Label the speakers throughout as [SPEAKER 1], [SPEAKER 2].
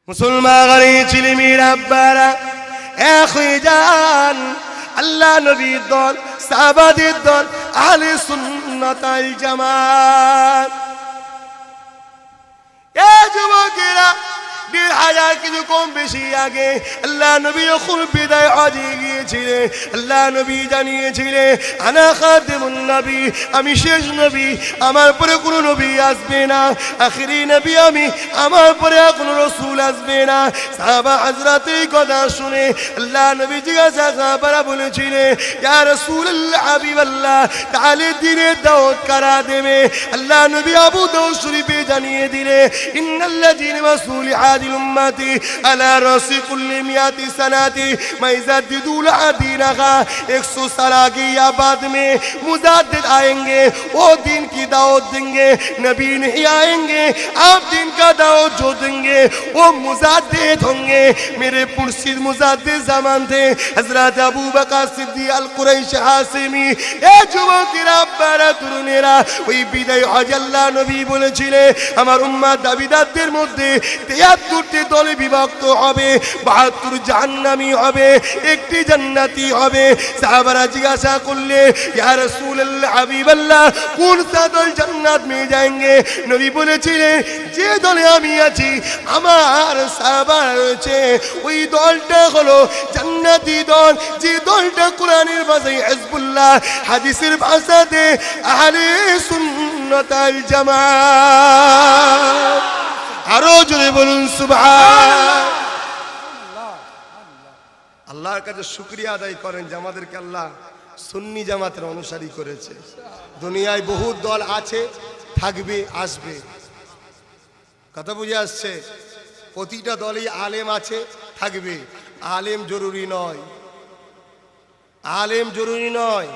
[SPEAKER 1] মুসলমান ঘরে ছেলেমেয়ের আব্বারা এক হয়ে যান। আল্লাহ নবীর দল, সাহাবাদের দল, আহলে সুন্নাত ওয়াল জামাত। এ যুবকেরা, ১,৫০০ কিছু কম বেশি আগে আল্লাহ নবী যখন বিদায় হজে গিয়েছিলেন, আল্লাহ নবী জানিয়েছিলেন আনা খাতিমুন নবী, আমি শেষ নবী, আমার পরে কোনো নবী আসবে না, আখিরি নবী আমি, আমার পরে কোনো রাসূল আসবে না। সাহাবা হযরত এই কথা শুনে আল্লাহ নবী জিজ্ঞাসা সাহাবারা বলেছিলেন ইয়া রাসূলুল্লাহ হাবিবাল্লাহ, তাহলে দিনের দাওয়াত কারা দেবে? আল্লাহ নবী আবু দাউদ শরীফে জানিয়ে দিলেন ইন্নাল্লাযীনা মাসূলি هذه الأمة على رأس كل 100 سنة ما يجددون دينها। 100 साल आगे या बाद में मुजाद्दिद आएंगे, वो दिन की दावत देंगे, नबी नहीं आएंगे, आप दिन का दावत जो देंगे वो मुजाद्दिद होंगे। मेरे मुर्शिद मुजाद्दिद ज़मान थे हज़रत अबू बकर सिद्दीक़ अल कुरैशी हाशिमी। ए যুবকেরা, আব্বারা, তরুণেরা, ওই বিদায় হজ আল্লাহ নবী বলেছিলেন আমার উম্মত দাবিদারদের মধ্যে ৭৩টি দলে বিভক্ত হবে, ৭২ জাহান্নামী হবে, একটি জান্নাতি হবে। সাহাবারা জিজ্ঞাসা করলে ইয়া রাসূলুল্লাহ হাবিবাল্লাহ, কোন সা দল জান্নাত মে যাएंगे? নবী বলেছিলেন যে দলে আমি আছি, আমার সাহাবারা রয়েছে, ওই দলটা হলো জান্নাতি দল। যে দলটা কোরআনের ভাষায় হিজবুল্লাহ, হাদিসের ভাষাতে আহলে সুন্নাত ওয়াল জামাত। আরো জোরে বলুন সুবহান। আল্লাহর কাছে শুকরিয়া আদায় করেন যে আমাদেরকে আল্লাহ সুন্নি জামাতের অনুসারী করেছে। দুনিয়ায় বহু দল আছে, থাকবে, আসবে। কথা বুঝে আসছে? প্রতিটা দলেই আলেম আছে, থাকবে। আলেম জরুরি নয়, আলেম জরুরি নয়,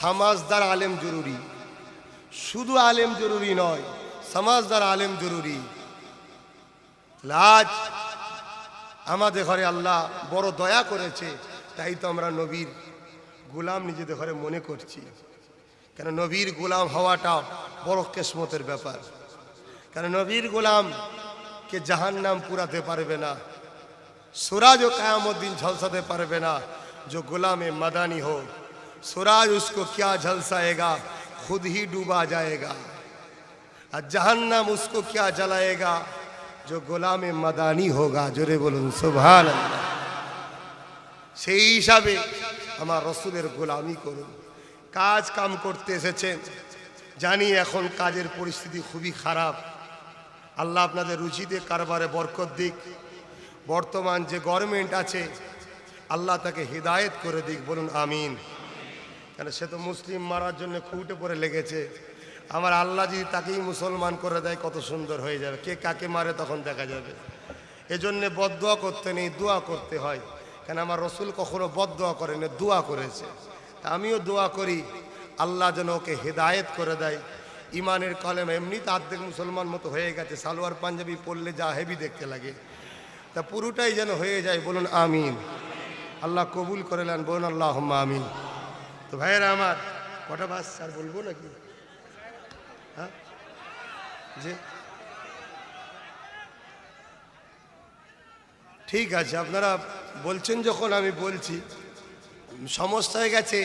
[SPEAKER 1] সমাজদার আলেম জরুরি। শুধু আলেম জরুরি নয়, সমাজদার আলেম জরুরি। আজ আমাদের ঘরে আল্লাহ বড় দয়া করেছে, তাই তো আমরা নবীর গোলাম নিজেদের ঘরে মনে করছি। কেন নবীর গোলাম হওয়াটা বড় কিসমতের ব্যাপার। কেন নবীর গোলামকে জাহান্নাম পুরাতে পারবে না, सूरज क़यामत दिन झलसाते पारबे ना। जो गुलाम मदानी हो, सूरज उसको क्या झलसाएगा, खुद ही डूबा जाएगा। और जहन्नम उसको क्या जलाएगा, जो गुलाम मदानी होगा। जोरे बोलुन सुभान अल्लाह। সেই হিসাবে আমার রাসূলের গোলামি করুন। কাজ কাম করতে এসেছেন, জানি এখন কাজের পরিস্থিতি খুবই খারাপ। আল্লাহ আপনাদের রুচিতে কারবারে বরকত দিক। বর্তমান যে গভর্নমেন্ট আছে আল্লাহ তাকে হিদায়াত করে দিক, বলুন আমিন। কেন সে তো মুসলিম মারার জন্য খুঁটে পড়ে লেগেছে। আমার আল্লাহ যদি তাকেই মুসলমান করে দেয় কত সুন্দর হয়ে যাবে। কে কাকে মারে তখন দেখা যাবে। এজন্যে বদদোয়া করতে নেই, দোয়া করতে হয়। কেন আমার রসুল কখনো বদদোয়া করেন, দোয়া করেছে। তা আমিও দোয়া করি আল্লাহ যেন ওকে হিদায়াত করে দেয়। ইমানের কলেমা এমনি তো আর্ধেক মুসলমান মতো হয়ে গেছে, সালোয়ার পাঞ্জাবি পরলে যা হেভি দেখতে লাগে, তা পুরোটাই যেন হয়ে যায়, বলুন আমিন। আল্লাহ কবুল করে নেন, বলুন আল্লাহুম্মা আমিন। তো ভাইয়েরা আমার, কটা বাস স্যার বলবো নাকি? হ্যাঁ জি ঠিক আছে, আপনারা বলছেন যখন আমি বলছি। সমস্যা হয়ে গেছে,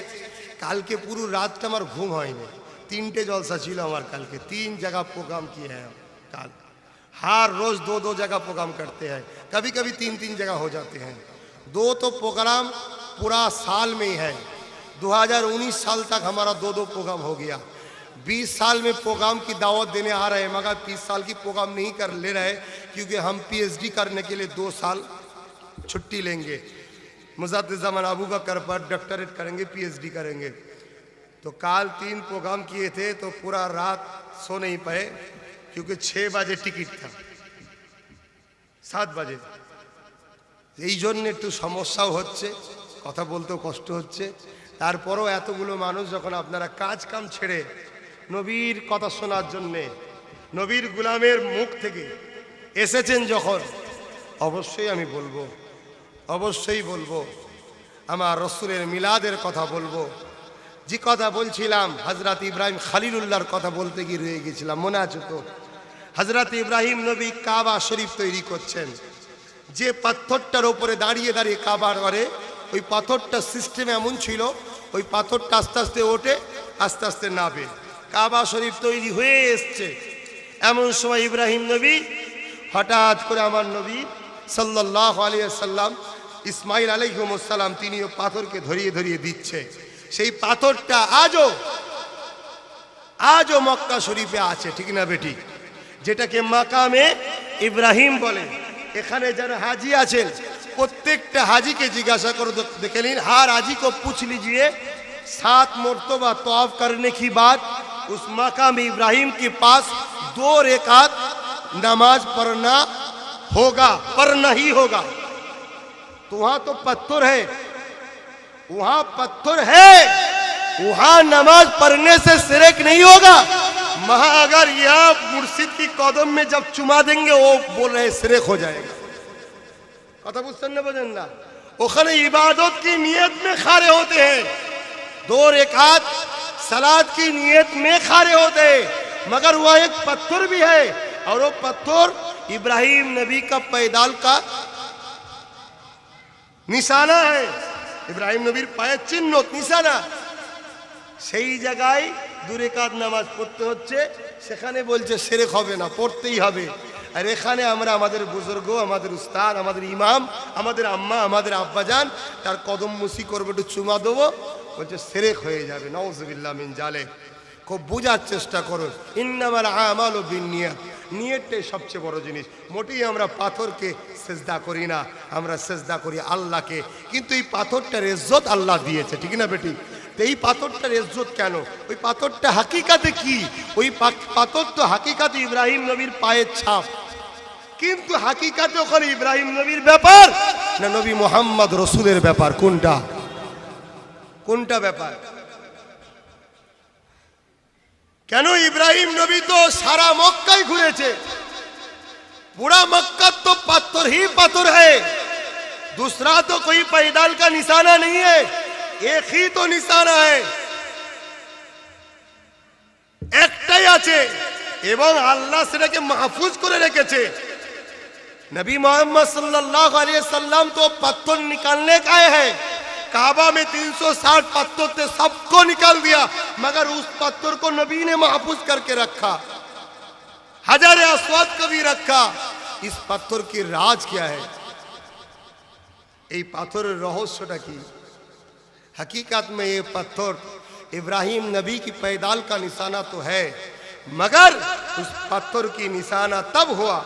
[SPEAKER 1] কালকে পুরো রাতটা আমার ঘুম হয়নি। 3টে জলসা ছিল আমার কালকে, 3 जगह प्रोग्राम किए हैं कल। हर रोज 2-2 जगह प्रोग्राम करते हैं, कभी कभी 3-3 जगह हो जाते हैं। 2 तो प्रोग्राम पूरा साल में ही है। 2019 साल तक हमारा 2-2 प्रोग्राम हो गया। 20 साल में प्रोग्राम की दावत देने आ रहे हैं, मगर 20 साल की प्रोग्राम नहीं कर ले रहे, क्योंकि हम PhD करने के लिए 2 साल छुट्टी लेंगे। मुजाद्दिद ज़मान अबू बकर पर डॉक्टरेट करेंगे, PhD करेंगे। तो कल 3 प्रोग्राम किए थे, तो पूरा रात सो नहीं पाए, क्योंकि 6 बजे टिकट था, 7 बजे। এই জন্য একটু সমস্যাও হচ্ছে, কথা বলতেও কষ্ট হচ্ছে। তারপরও এতগুলো মানুষ যখন আপনারা কাজ কাম ছেড়ে নবীর কথা শোনার জন্যে, নবীর গোলামের মুখ থেকে এসেছেন যখন, অবশ্যই আমি বলবো, অবশ্যই বলবো, আমার রসুলের মিলাদের কথা বলবো। যে কথা বলছিলাম, হযরত ইব্রাহিম খলিলুল্লাহর কথা বলতে গিয়ে রয়ে গেছিলাম, মনে আছে তো? হযরত ইব্রাহিম নবী কাবা শরীফ তৈরি করছেন। যে পাথরটার উপরে দাঁড়িয়ে দাঁড়িয়ে কাবা করে, ওই পাথরটা সিস্টেম এমন ছিল, ওই পাথরটা আস্তে আস্তে ওঠে, আস্তে আস্তে নামে। কাবা শরীফ তৈরি হয়ে এসছে, এমন সময় ইব্রাহিম নবী হঠাৎ করে আমার নবী সাল্লাল্লাহু আলাইহি ওয়াসাল্লাম ইসমাইল আলাইহিস সালাম তিনিও পাথরকে ধরিয়ে ধরিয়ে দিচ্ছে। সেই পাথরটা আজও মক্কা শরীফে আছে, ঠিক না বেটি? যেটাকে মাকামে ইব্রাহিম বলে। এখানে যারা হাজি আছেন প্রত্যেকটা হাজিকে জিজ্ঞাসা করে देख लीजिए, हर हाजी को पूछ लीजिए 7 मरतबा तवाफ करने की बाद उस मकाम इब्राहिम के पास 2 रकात नमाज पढ़ना ही होगा। तो वहां तो पत्थर है, वहां नमाज पढ़ने से शिरक नहीं होगा। वहां अगर यह मुर्शिद की कदम में जब चुमा देंगे वो बोल रहे शिरक हो जाएगा। कथा बुझছেন না বোঝেন না? ওখানে इबादत की नियत में खड़े होते हैं, 2 रकात सलात की नियत में खड़े होते हैं, मगर वह एक पत्थर भी है और वो पत्थर इब्राहिम नबी का पैदाल का निशाना है, इब्राहिम नबीर पाয়ের চিহ্ন নিশানা। সেই জায়গায় 2 রাকাত নামাজ পড়তে হচ্ছে, সেখানে বলছে শিরক হবে না, পড়তেই হবে। আর এখানে আমরা আমাদের বুজুর্গ, আমাদের উস্তাদ, আমাদের ইমাম, আমাদের আম্মা, আমাদের আব্বাজান তার কদম মুসি করবে, একটু চুমা দেবো, বলছে শিরক হয়ে যাবে। নাউযুবিল্লাহ মিন জালিক। খুব বোঝার চেষ্টা করুন, ইন্নামাল আমালু বিন্নিয়াত, নিয়তটাই সবচেয়ে বড় জিনিস। মোটেই আমরা পাথরকে সেজদা করি না, আমরা সেজদা করি আল্লাহকে। কিন্তু এই পাথরটার ইজ্জত আল্লাহ দিয়েছে, ঠিক না বেটি? তো এই পাথরটার ইজ্জত কেন? ওই পাথরটা হাকিকাতে কি? ওই পাথর তো হাকিকাতে ইব্রাহিম নবীর পায়ের ছাপ, কিন্তু হাকিকাতে ওখানে ইব্রাহিম নবীর ব্যাপার না নবী মুহাম্মদ রাসূলের ব্যাপার? কোনটা ব্যাপার? কেন ইব্রাহিম নবী তো সারা মক্কায় ঘুরেছে, पूरा मक्का तो पत्थर ही पत्थर है, दूसरा तो कोई पैदाल का निशाना नहीं है, एक ही तो निशाना है, একটাই আছে এবং আল্লাহ সেটাকে মাহফুজ করে রেখেছে। नबी मोहम्मद सल्लल्लाहु अलैहि वसल्लम तो पत्थर निकालने का है, काबा में 360 पत्थर थे, सबको निकाल दिया, मगर उस पत्थर को नबी ने महफूज करके रखा, हजारे अस्वद को भी रखा। इस पत्थर की राज क्या है? ये पत्थर रहस्यटा की? हकीकत में ये पत्थर इब्राहिम नबी की पैदाल का निशाना तो है, मगर उस पत्थर की निशाना तब हुआ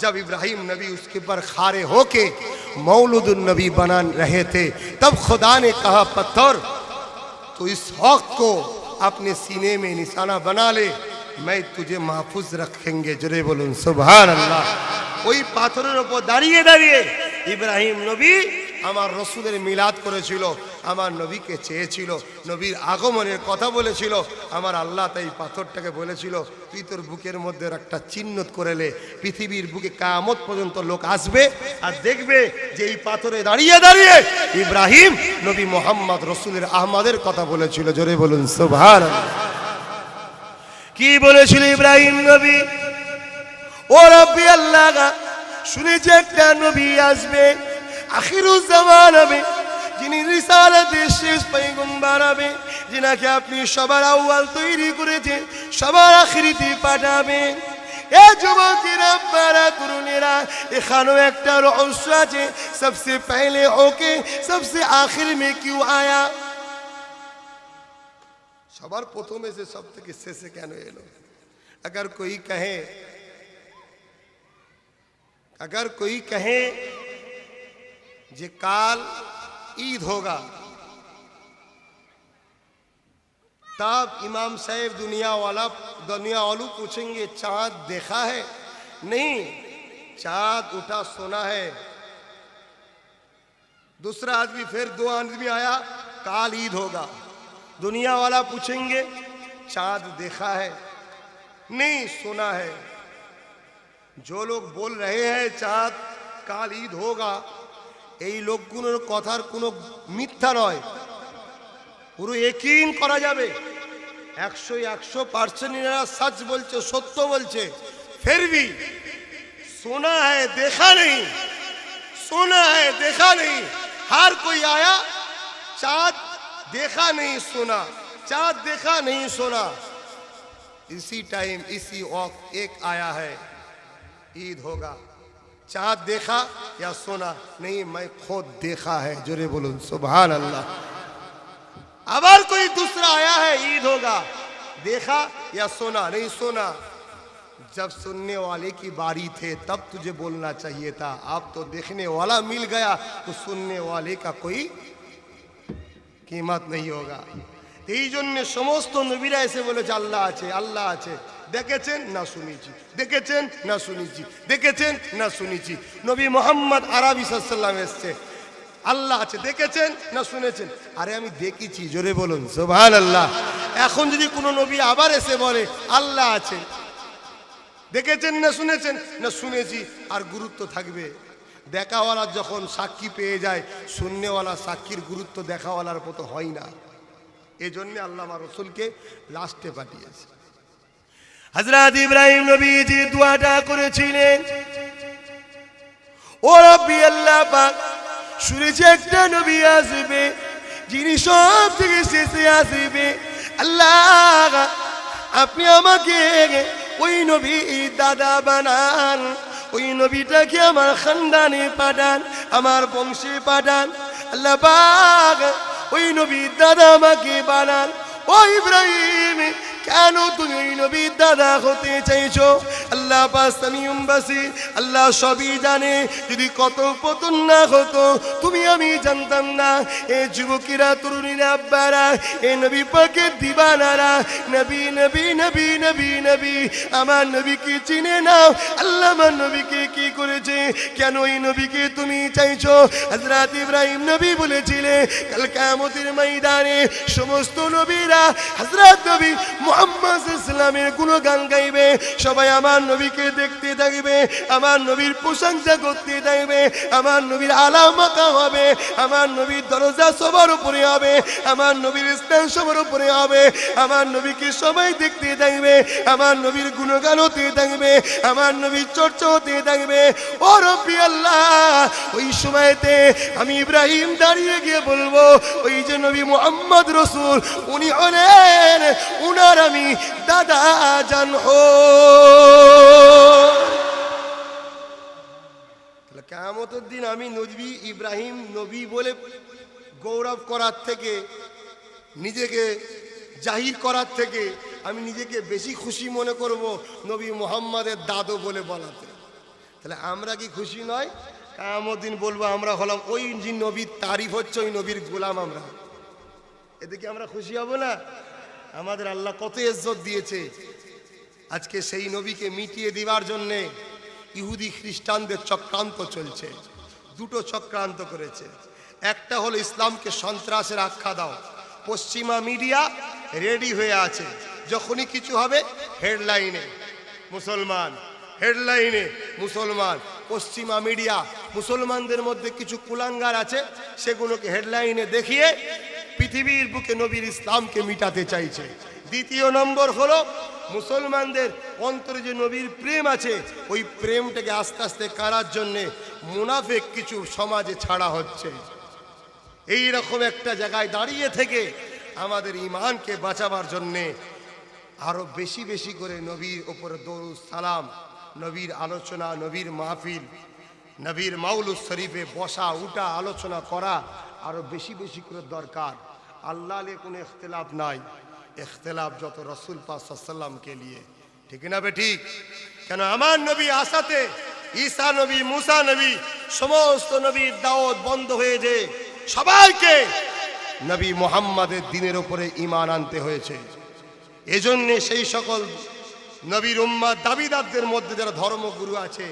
[SPEAKER 1] जब इब्राहिम नबी उसके पर खारे होके मौलूदुन नबी बना रहे थे। तब खुदा ने कहा पत्थर तो इस हक को अपने सीने में निशाना बना ले, मैं तुझे महफूज रखेंगे। जरे बोलूं सुभान अल्लाह। ওই পাথরের উপর দাঁড়িয়ে দাঁড়িয়ে ইব্রাহিম নবী আমার রসুলের মিলাদ করেছিল, আমার নবীকে চেয়েছিল, নবীর আগমনের কথা বলেছিল। আমার আল্লাহ তাই পাথরটাকে বলেছিল তুই তোর বুকের মধ্যে একটা চিহ্ন করে লে, পৃথিবীর বুকে কিয়ামত পর্যন্ত লোক আসবে আর দেখবে যে এই পাথরে দাঁড়িয়ে দাঁড়িয়ে ইব্রাহিম নবী মুহাম্মদ রসুলের আহমদের কথা বলেছিল। জোরে বলুন সুবহানাল্লাহ। কি বলেছিল ইব্রাহিম নবী? ও রব্বি আল্লাহ, শুনেছি একটা নবী আসবে, আখিরুজ জামান হবে, যিনি রিসালাতের শেষ পয়গম্বর হবে, যিনাকে আপনি সবার আউয়াল তৈরি করেছেন, সবার আখিরিতে পাঠাবেন। এ যুবকেরা, বারা তরুণেরা, এখানেও একটা রহস্য আছে। সবসে পহলে ওকে সবসে আখির মে কিউ আয়া? সবার প্রথমে সে সব থেকে শেষে কেন এলো? अगर कोई कहे जे काल ईद होगा, तब इमाम साहब दुनिया वालों पूछेंगे चांद देखा है? नहीं, चांद उठा सोना है। दूसरा आदमी, फिर 2 आदमी आया, काल ईद होगा। दुनिया वाला पूछेंगे चांद देखा है? नहीं, सोना है। जो लोग बोल रहे हैं चाँद काल ईद होगा, এই লোকগুলোর কথার কোনো মিথ্যা নয়, পুরো ইয়াকিন করা যাবে। 100% এরা সত্য বলছে, फिर भी सुना है देखा नहीं, सुना है देखा नहीं। हर कोई आया, चाँद देखा नहीं सुना, चाँद देखा नहीं सुना। इसी टाइम इसी वक्त एक आया है, ईद होगा। चाँद देखा या सुना नहीं, मैं खुद देखा है। जोरे बोलूं सुभान अल्लाह। अबर कोई दूसरा आया है, ईद होगा, देखा या सुना नहीं सुना। जब सुनने वाले की बारी थे तब तुझे बोलना चाहिए था। अब तो देखने वाला मिल गया तो सुनने वाले का कोई कीमत नहीं होगा। এই জন্য সমস্ত নবীরা এসে বলেছে আল্লাহ আছে, আল্লাহ আছে। দেখেছেন না শুনেছি, দেখেছেন না শুনেছি, দেখেছেন না শুনেছি। নবী মোহাম্মদ আরবি সাল্লাল্লাহু আলাইহি এসেছে, আল্লাহ আছে, দেখেছেন না শুনেছেন? আরে আমি দেখেছি, জোরে বলুন সুবহানাল্লাহ। এখন যদি কোনো নবী আবার এসে বলে আল্লাহ আছে, দেখেছেন না শুনেছেন? না শুনেছি, আর গুরুত্ব থাকবে? দেখাওয়ালা যখন সাক্ষী পেয়ে যায়, শুননেওয়ালা সাক্ষীর গুরুত্ব দেখাওয়ালার মতো হয় না। এই জন্য আল্লাহ আমার রাসূলকে লাস্টে পাঠিয়েছে। হযরত ইব্রাহিম নবী যে দোয়াটা করেছিলেন, ও রব্বি আল্লাহ পাক, শুনেছি একটা নবী আসবে যিনি সব থেকে শেষে আসবে। আল্লাহ আপনি আমাকে ওই নবী দাদা বানান, ওই নবীটাকে আমার খানদানে পাঠান, আমার বংশে পাঠান। আল্লাহ পাক ওই নবী দাদা আমাকে বানান। ও ইব্রাহিম, কেন তুমি ওই নবীর দাদা হতে চাইছো? আল্লাহ পাক সামিউম বাসির, আল্লাহ সবই জানে। যদি কত পতন না হতো তুমি আমি জানতাম না। এ যুবকেরা, তরুণীরা, আব্বারা, এ নবী পাকের দিবানারা, নবী নবী নবী নবী নবী, আমার নবীকে চিনে নাও। আল্লাহ আমার নবীকে কি করেছে, কেন এই নবীকে তুমি চাইছো? হযরত ইব্রাহিম নবী বলেছিলেন কাল কিয়ামতের ময়দানে সমস্ত নবীরা হযরত নবী মুহাম্মদ সাল্লাল্লাহু আলাইহি ওয়াসাল্লামের গুণগান গাইবে। সবাই আমার নবীকে দেখতে থাকবে, আমার নবীর প্রশংসা করতে থাকবে, আমার নবীর আলা মাকাম হবে, আমার নবীর দরজা সবার উপরে হবে, আমার নবীর স্থান সবার উপরে হবে। আমার নবীকে সবাই দেখতে থাকবে, আমার নবীর গুণগান হতে থাকবে, আমার নবীর চর্চা হতে থাকবে। ও রব্বি আল্লাহ, ওই সময়তে আমি ইব্রাহিম দাঁড়িয়ে গিয়ে বলবো, ওই যে নবী মুহাম্মদ রাসূল, উনি হলেন, উনার আমি দাদা জান হো। কিয়ামতের দিন আমি নবী ইব্রাহিম নবী বলে গৌরব করার থেকে, নিজেকে জাহির করার থেকে আমি নিজেকে বেশি খুশি মনে করব নবী মুহাম্মাদের দাদু বলে বলাতে। তাহলে আমরা কি খুশি নয়? কিয়ামতের দিন বলবো আমরা হলাম ওই যে নবীর তারিফ হচ্ছে, ওই নবীর গোলাম আমরা। এতে কি আমরা খুশি হব না? আমাদের আল্লাহ কত ইজ্জত দিয়েছে। আজকে সেই নবীকে মিটিয়ে দেওয়ার জন্যে ইহুদি খ্রিস্টানদের চক্রান্ত চলছে। দুটো চক্রান্ত করেছে। একটা হলো ইসলামকে সন্ত্রাসের আখ্যা দাও। পশ্চিমা মিডিয়া রেডি হয়ে আছে, যখনই কিছু হবে হেডলাইনে মুসলমান, হেডলাইনে মুসলমান। পশ্চিমা মিডিয়া মুসলমানদের মধ্যে কিছু কুলাঙ্গার আছে, সেগুলোকে হেডলাইনে দেখিয়ে পৃথিবীর বুকে নবীর ইসলামকে মিটাতে চাইছে। দ্বিতীয় নম্বর হলো মুসলমানদের অন্তরে যে নবীর প্রেম আছে, ওই প্রেমটাকে আস্তে আস্তে কারার জন্যে মুনাফিক কিছু সমাজে ছাড়া হচ্ছে। এই রকম একটা জায়গায় দাঁড়িয়ে থেকে আমাদের ঈমানকে বাঁচাবার জন্যে আরো বেশি বেশি করে নবীর ওপরে দরুদ সালাম, নবীর আলোচনা, নবীর মাহফিল, নবীর মাউলুদ শরীফে বসা উঠা আলোচনা করা আরো বেশি বেশি করে দরকার। আল্লাহ নিয়ে কোনো ইখতিলাফ নাই, ইখতিলাফ যত রাসূল পাক সাল্লাল্লাহু আলাইহি ওয়াসাল্লামকে নিয়ে। ঠিক না বেঠিক? কেন আমার নবী আসাতে ঈসা নবী, মুসা নবী, সমস্ত নবীর দাওয়াত বন্ধ হয়ে যায়। সবাইকে নবী মুহাম্মাদের দ্বীনের উপরে ঈমান আনতে হয়েছে। এজন্য সেই সকল নবীর উম্মত দাবিদারদের মধ্যে যারা ধর্মগুরু আছে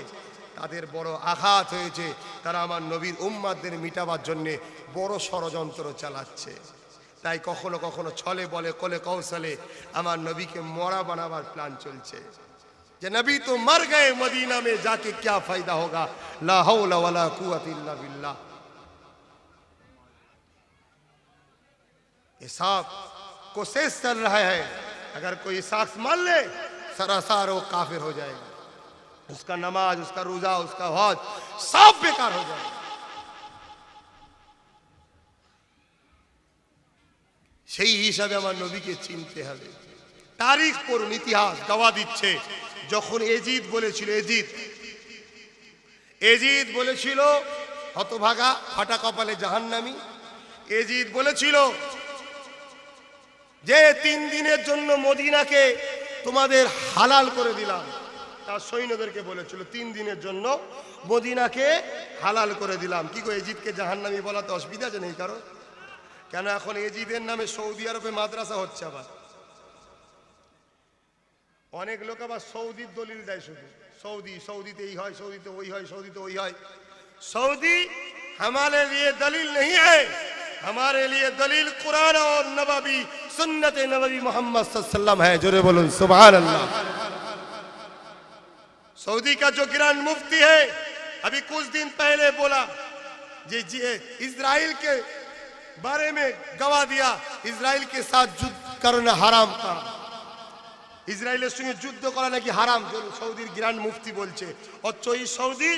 [SPEAKER 1] তাদের বড় আঘাত হয়েছে। তারা আমার নবীর উম্মতদের মিটাবার জন্য বড় ষড়যন্ত্র চালাচ্ছে। তাই কখনো কখনো ছলে বলে কোলে কৌশলে আমার নবীকে মরা বানাবার প্ল্যান চলছে, যে নবী তো মর গয়ে, মদিনা में जाके क्या फायदा होगा, ला हौला वला कुव्वता इल्ला बिल्लाह। ये सब कोशिश चल रहा है, अगर कोई शख्स मान ले सरासर वो काफिर हो जाएगा। उसका नमाज, उसका रोजा, उसका हज सब बेकार हो जाए। সেই হিসাবে আমার নবীকে চিনতে হবে। তারিখ পড়ুন, ইতিহাস গাওয়া দিচ্ছে। যখন এজিদ বলেছিল, এজিদ বলেছিল হতভাগা ফাটা কপালে জাহান্নামী, এজিদ বলেছিল যে 3 দিনের জন্য মদিনাকে তোমাদের হালাল করে দিলাম। তার সৈন্যদেরকে বলেছিল 3 দিনের জন্য মদিনাকে হালাল করে দিলাম। কি গো, এজিদকে জাহান্নামী বলাতে অসুবিধা আছে নেই কারো? কেন এখন এজিদের নামে সৌদি আরবে মাদ্রাসা হচ্ছে। আবার অনেক লোক আবার সৌদির দলিল দেয়, শুধু সৌদিতে এই হয়, সৌদিতে ওই হয়, সৌদিতে ওই হয়। सऊदी हमारे लिए दलील नहीं है, हमारे लिए दलील कुरान और नबवी सुन्नत नबवी मोहम्मद सल्लल्लाहु अलैहि वसल्लम है। जोरे बोलो सुभान अल्लाह। सऊदी का जो ग्रैंड मुफ्ती है अभी कुछ दिन पहले बोला जी इजराइल के बारे में गवाह दिया, इजराइल के साथ युद्ध करना हराम का, ইসরায়েলের সঙ্গে যুদ্ধ করা নাকি হারাম। সৌদির গ্র্যান্ড মুফতি বলছে। অথচ এই সৌদি,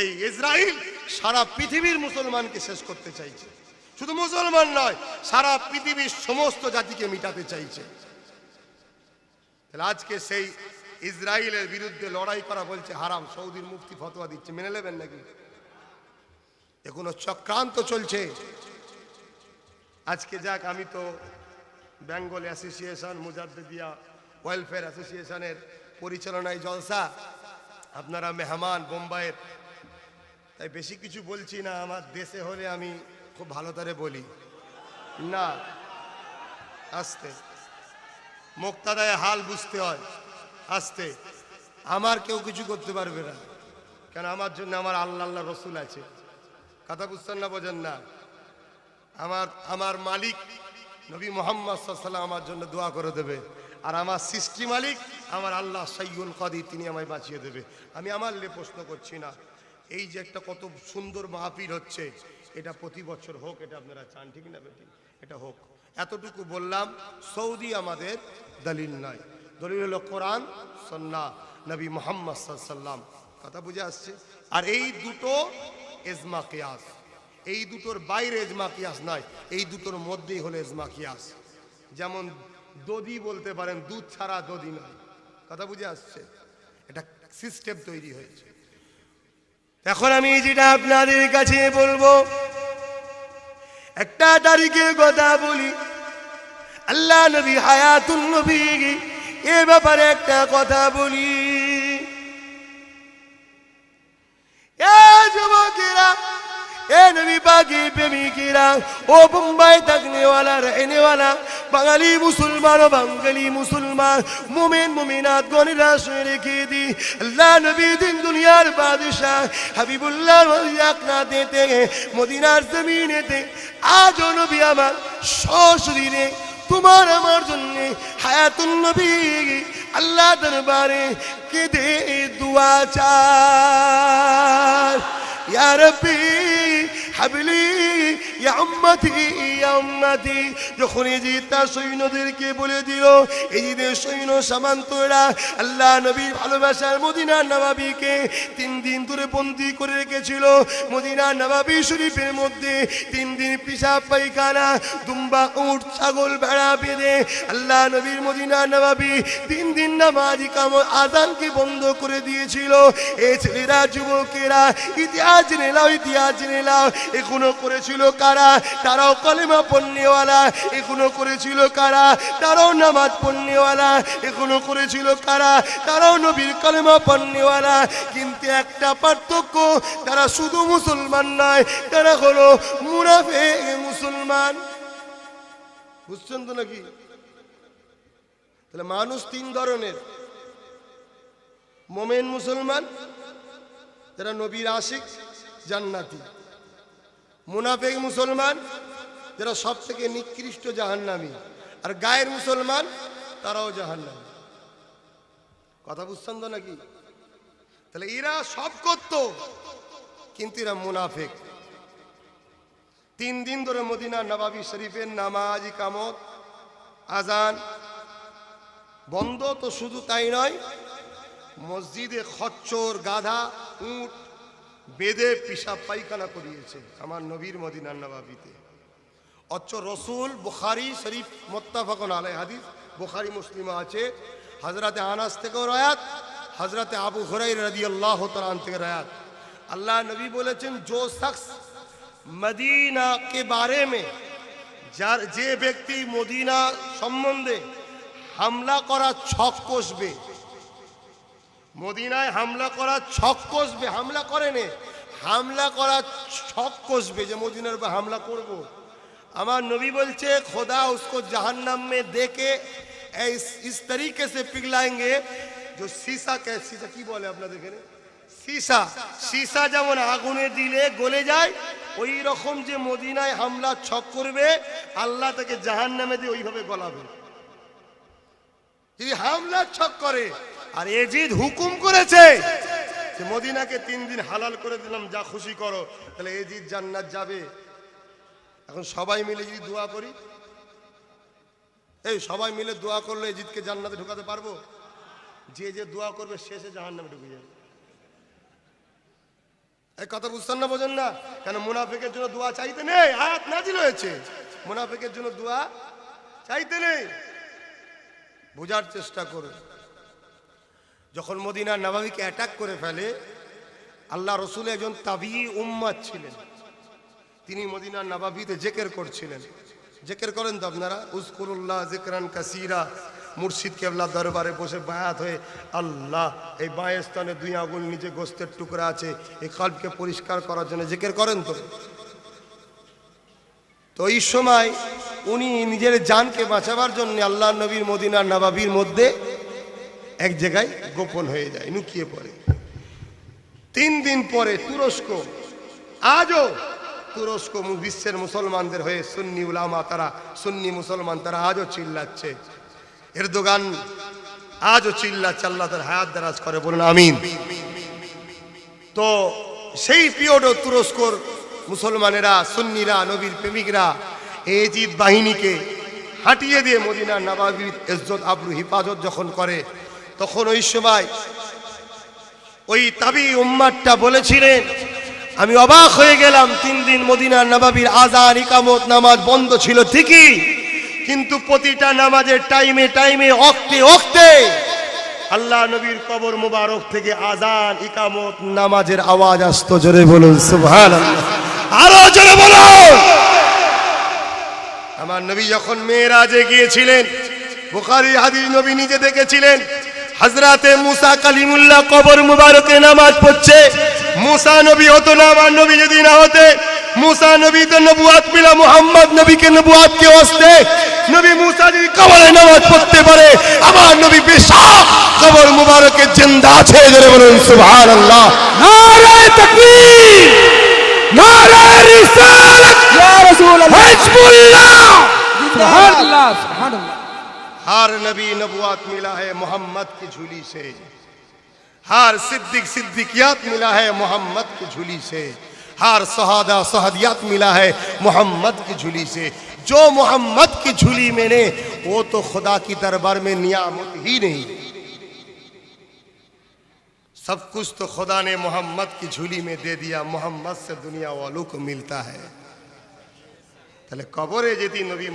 [SPEAKER 1] এই ইসরায়েল সারা পৃথিবীর মুসলমানকে শেষ করতে চাইছে। শুধু মুসলমান নয়, সারা পৃথিবীর সমস্ত জাতিকে মিটাতে চাইছে। তাহলে আজকে সেই ইসরায়েলের বিরুদ্ধে লড়াই করা বলছে হারাম, সৌদির মুফতি ফতোয়া দিচ্ছে, মেনে নেবেন নাকি? এখনো চক্রান্ত চলছে। আজকে যাক, আমি তো বেঙ্গল অ্যাসোসিয়েশন মুজাদ্দিদিয়া ওয়েলফেয়ার অ্যাসোসিয়েশনের পরিচালনায় জলসা, আপনারা মেহমান বোম্বাইয়ের, তাই বেশি কিছু বলছি না। আমার দেশে হলে আমি খুব ভালো করে বলি না, আস্তে মুক্তাদায় হাল বুঝতে হয়, আস্তে। আমার কেউ কিছু করতে পারবে না, কেন আমার জন্য আমার আল্লাহ আল্লাহ রসুল আছে। কথা বুঝছেন না, বোঝেন না? আমার মালিক নবী মোহাম্মদ সাল্লাল্লাহু আলাইহি ওয়াসাল্লাম আমার জন্য দোয়া করে দেবে, আর আমার সৃষ্টি মালিক আমার আল্লাহ সাইয়ুল কাদির, তিনি আমায় বাঁচিয়ে দেবে। আমি আমার নিয়ে প্রশ্ন করছি না। এই যে একটা কত সুন্দর মাহফিল হচ্ছে, এটা প্রতি বছর হোক, এটা আপনারা চান, ঠিক না বেটি? এটা হোক। এতটুকু বললাম, সৌদি আমাদের দলিল নয়, দলিল হলো কোরআন সুন্নাহ নবী মুহাম্মদ সাল্লাল্লাহু আলাইহি ওয়াসাল্লাম। কথা বুঝে আসছে? আর এই দুটো ইজমা কিয়াস, এই দুটোর বাইরে ইজমা কিয়াস নয়, এই দুটোর মধ্যেই হলো ইজমা কিয়াস। যেমন দধি বলতে পারেন, দুধ ছাড়া দধি নয়। কথা বুঝে আসছে? এটা সিস্টেম তৈরি হয়েছে। এখন আমি যেটা আপনাদের কাছে বলবো, একটা তারিখের কথা বলি। আল্লাহ নবী হায়াতুন নবী, এ ব্যাপারে একটা কথা বলি। এ যুবকেরা, এ নবী পাকের প্রেমিকেরা, ও বোম্বাই থাকনেওয়ালা রহনেওয়ালা বাঙালি মুসলমান ও বাঙালি মুসলমান মুমিন মুমিনাত গণেরা শুনে রেখে দি, আল্লাহ নবী দিন দুনিয়ার বাদশাহ হাবিবুল্লাহ ইয়াকনাতে মদিনার জমিনেতে আজও নবী আমার সশরীরে তোমার আমার জন্য হায়াতুন নবী আল্লাহ দরবারে কেঁদে দোয়া চায়, ইয়া রব্বি হাবলি ইয়া উম্মতি ইয়া উম্মতি। যখন এজিদ তার সৈন্যদেরকে বলে দিল, এজিদের সৈন্য সামন্তরা আল্লাহ নবীর ভালোবাসার মদিনার নবাবীকে 3 দিন ধরে বন্দী করে রেখেছিল। মদিনার নবাবী শরীফের মধ্যে 3 দিন পিশাব পায়খানা, দুম্বা উট ছাগল ভেড়া বেঁধে আল্লাহ নবীর মদিনার নবাবী 3 দিন নামাজ ইকামত আযানকে বন্ধ করে দিয়েছিল। এই ছেলেরা যুবকেরা ইতিহাস জেনে নাও, ইতিহাস জেনে নাও। এখনো করেছিল কারা? তারাও কলেমা পড়নেওয়ালা। এখনো করেছিল কারা? তারাও নামাজ পড়নেওয়ালা। এখনো করেছিল কারা? তারাও নবীর কলেমা পড়নেওয়ালা। কিন্তু একটা পার্থক্য, তারা শুধু মুসলমান নয়, তারা হলো মুনাফিক মুসলমান। বুঝছেন তো নাকি? তাহলে মানুষ 3 ধরনের: মোমেন মুসলমান যারা নবীর আশিক জান্নাতি, মুনাফিক মুসলমান যারা সব থেকে নিকৃষ্ট জাহান্নামী, আর গায়ের মুসলমান তারাও জাহান্নামী। কথা বুঝছেন তো নাকি? তাহলে এরা সব করত, কিন্তু এরা মুনাফিক। 3 দিন ধরে মদিনা নবাবী শরীফের নামাজ ইকামত আযান বন্ধ। তো শুধু তাই নয়, মসজিদে খচ্চর গাধা উট বেঁধে পিশাব পায়খানা করিয়েছে আমার নবীর মদিনার নবাবিতে। অথচ রসুল বুখারী শরীফ মুত্তাফাকুন আলাইহি হাদিস, বুখারী মুসলিমে আছে, হযরতে আনাস থেকে রায়াত, হযরতে আবু হুরায়রা রাদিয়াল্লাহু তাআলা আনহু থেকে রায়াত। अल्लाह नबी बोलेছেন जो शख्स मदीना के बारे में যে ব্যক্তি মদিনা সম্বন্ধে হামলা করা ছক কষবে, মদিনায় হামলা করা ছক কষবে, হামলা করেনি, হামলা করা ছক কষবে যে মদিনার উপর হামলা করব, আমার নবী বলছে खुदा उसको जहन्नम में देके इस तरीके से पिघलाएंगे जो शीशा के शीशा की बोले আপনাদের এখানে शीशा शीशा যেমন আগুনে দিলে গলে যায় ওই রকম যে মদিনায় হামলা ছক করবে আল্লাহ তাকে জাহান্নামে দিয়ে ওইভাবে গলাবে যদি হামলা ছক করে। আর এজিদ হুকুম করেছে যে মদিনাকে 3 দিন হালাল করে দিলাম, যা খুশি করো, তাহলে এজিদ জান্নাত যাবে। এখন সবাই মিলে যদি দোয়া করি, এই সবাই মিলে দোয়া করলে এজিদকে জান্নাতে ঢোকাতে পারবো? যে যে দোয়া করবে শেষে জাহান্নামে ঢুকে যাবে। এই কথা বুঝছেন না, বোঝেন না? কেন মুনাফিকের জন্য দোয়া চাইতে নেই, আয়াত নাজিল হয়েছে মুনাফিকের জন্য দোয়া চাইতে নেই। বোঝার চেষ্টা করুন। যখন মদিনা নববীকে অ্যাটাক করে ফেলে, আল্লাহ রসুল একজন তাবিঈ উম্মত ছিলেন, তিনি মদিনা নববীতে জিকির করছিলেন। জিকির করেন তো আপনারা, উযকুরুল্লাহ যিকরান কাসীরা, মুর্শিদ কেবলা দরবারে বসে বায়াত হয়ে আল্লাহ, এই বাঁয়ে স্থানে 2 আঙ্গুল নিচে গোস্তের টুকরা আছে, এই কলবকে পরিষ্কার করার জন্য জিকির করেন তো। তো এই সময় উনি নিজের জানকে বাঁচাবার জন্য আল্লাহ নবীর মদিনার নববীর মধ্যে এক জায়গায় গোপন হয়ে যায়, লুকিয়ে পড়ে। 3 দিন পরে তুরস্ক, আজও তুরস্ক বিশ্বের মুসলমানদের হয়ে সুন্নি উলামা, তারা সুন্নি মুসলমান, তারা আজও চিল্লাচ্ছে। এরদোগান আজও চিল্লাচ্ছে, আল্লাহ তার হায়াত দারাজ করে, বলুন আমিন। তো সেই পিরিয়ডও তুরস্কর মুসলমানেরা, সুন্নিরা, নবীর প্রেমিকরা এজিদ বাহিনীকে হাঁটিয়ে দিয়ে মদিনা নববীর ইজ্জত আবরু হিফাজত যখন করে, তখন ওই সময় ওই তাবিঈ উম্মতটা বলেছিলেন, আমি অবাক হয়ে গেলাম, 3 দিন মদিনা নববীর আযান ইকামত নামাজ বন্ধ ছিল ঠিকই, কিন্তু প্রতিটা নামাজের টাইমে টাইমে ওক্তে ওক্তে আল্লাহ নবীর কবর মুবারক থেকে আযান ইকামত নামাজের আওয়াজ আসতো। জোরে বলুন সুবহানাল্লাহ, আরো জোরে বলুন। আমার নবী যখন মেরাজে গিয়েছিলেন, বুখারী হাদিস নবী নিজে দেখেছিলেন, হযরতে মুসা কালিমুল্লাহ কবর মুবারকে নামাজ পড়ছে। মুসা নবী হতো না, আমার নবী যদি না হতে, মুসা নবী তো নবুয়াত মিলা মুহাম্মদ নবীকে নবুয়াত কে ওয়াস্তে, নবী মুসা যদি কবরে নামাজ পড়তে পারে, আমার নবী বেশক কবর মুবারকে জিন্দা আছে। জোরে বলুন সুবহানাল্লাহ, নারে তাকবীর, নারে রিসালাত, ইয়া রাসূলুল্লাহ, হিজবুল্লাহ, সুবহানাল্লাহ সুবহানাল্লাহ। हर नबी नबुआत मिला है मोहम्मद की झूली से, हर सिद्दीक सिद्दीकियात मिला है मोहम्मद की झूली से, हर शहादा शहादियात मिला है मोहम्मद की झूली से। जो मोहम्मद की झूली में ने, वो तो खुदा की दरबार में नियामत ही नहीं, सब कुछ तो खुदा ने मोहम्मद की झूली में दे दिया, मोहम्मद से दुनिया वालों को मिलता है। তাহলে কবরে যদি নবী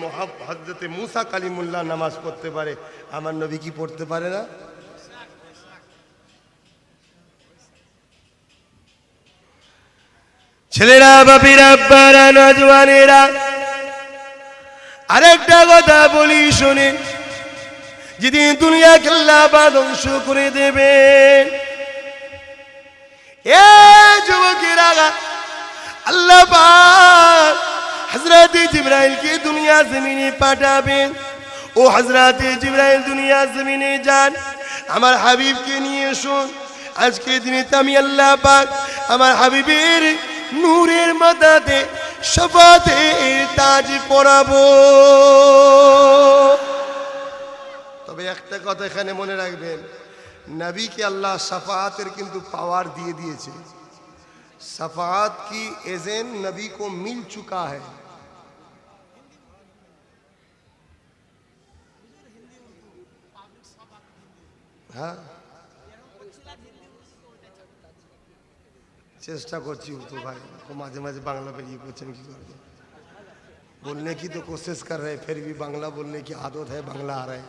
[SPEAKER 1] হযরতে মুসা কালিমুল্লাহ নামাজ পড়তে পারে, আমার নবী কি পড়তে পারে না? ছেলেরা, বাপিরা, আব্বারা, নওজওয়ানেরা, আরেকটা কথা বলি শুনে, যেদিন দুনিয়াকে আল্লাহ ধ্বংস করে দেবেন, এ যুবকেরা, আল্লাহ পাক हजरत जिब्राइल के दुनिया जमीने पाठाबेन। ओ हजरत जिब्राइल दुनिया जमीने जान, আমার হাবিবকে নিয়ে শুন। আজকে দিনে আমি আল্লাহ পাক আমার হাবিবের নূরের মাথাতে শাফাতের তাজ পরাবো। তবে একটা কথা এখানে মনে রাখবেন, নবীকে আল্লাহ শাফাতের কিন্তু পাওয়ার দিয়ে দিয়েছে। शफाअत की एजेंट नबी को मिल चुका है। हाँ, চেষ্টা করছি তো भाई মাঝে মাঝে বাংলা বেরিয়ে পড়ছেন কি করব बोलने की तो कोशिश कर रहे फिर भी बांग्ला बोलने की आदत है बांग्ला आ रहा है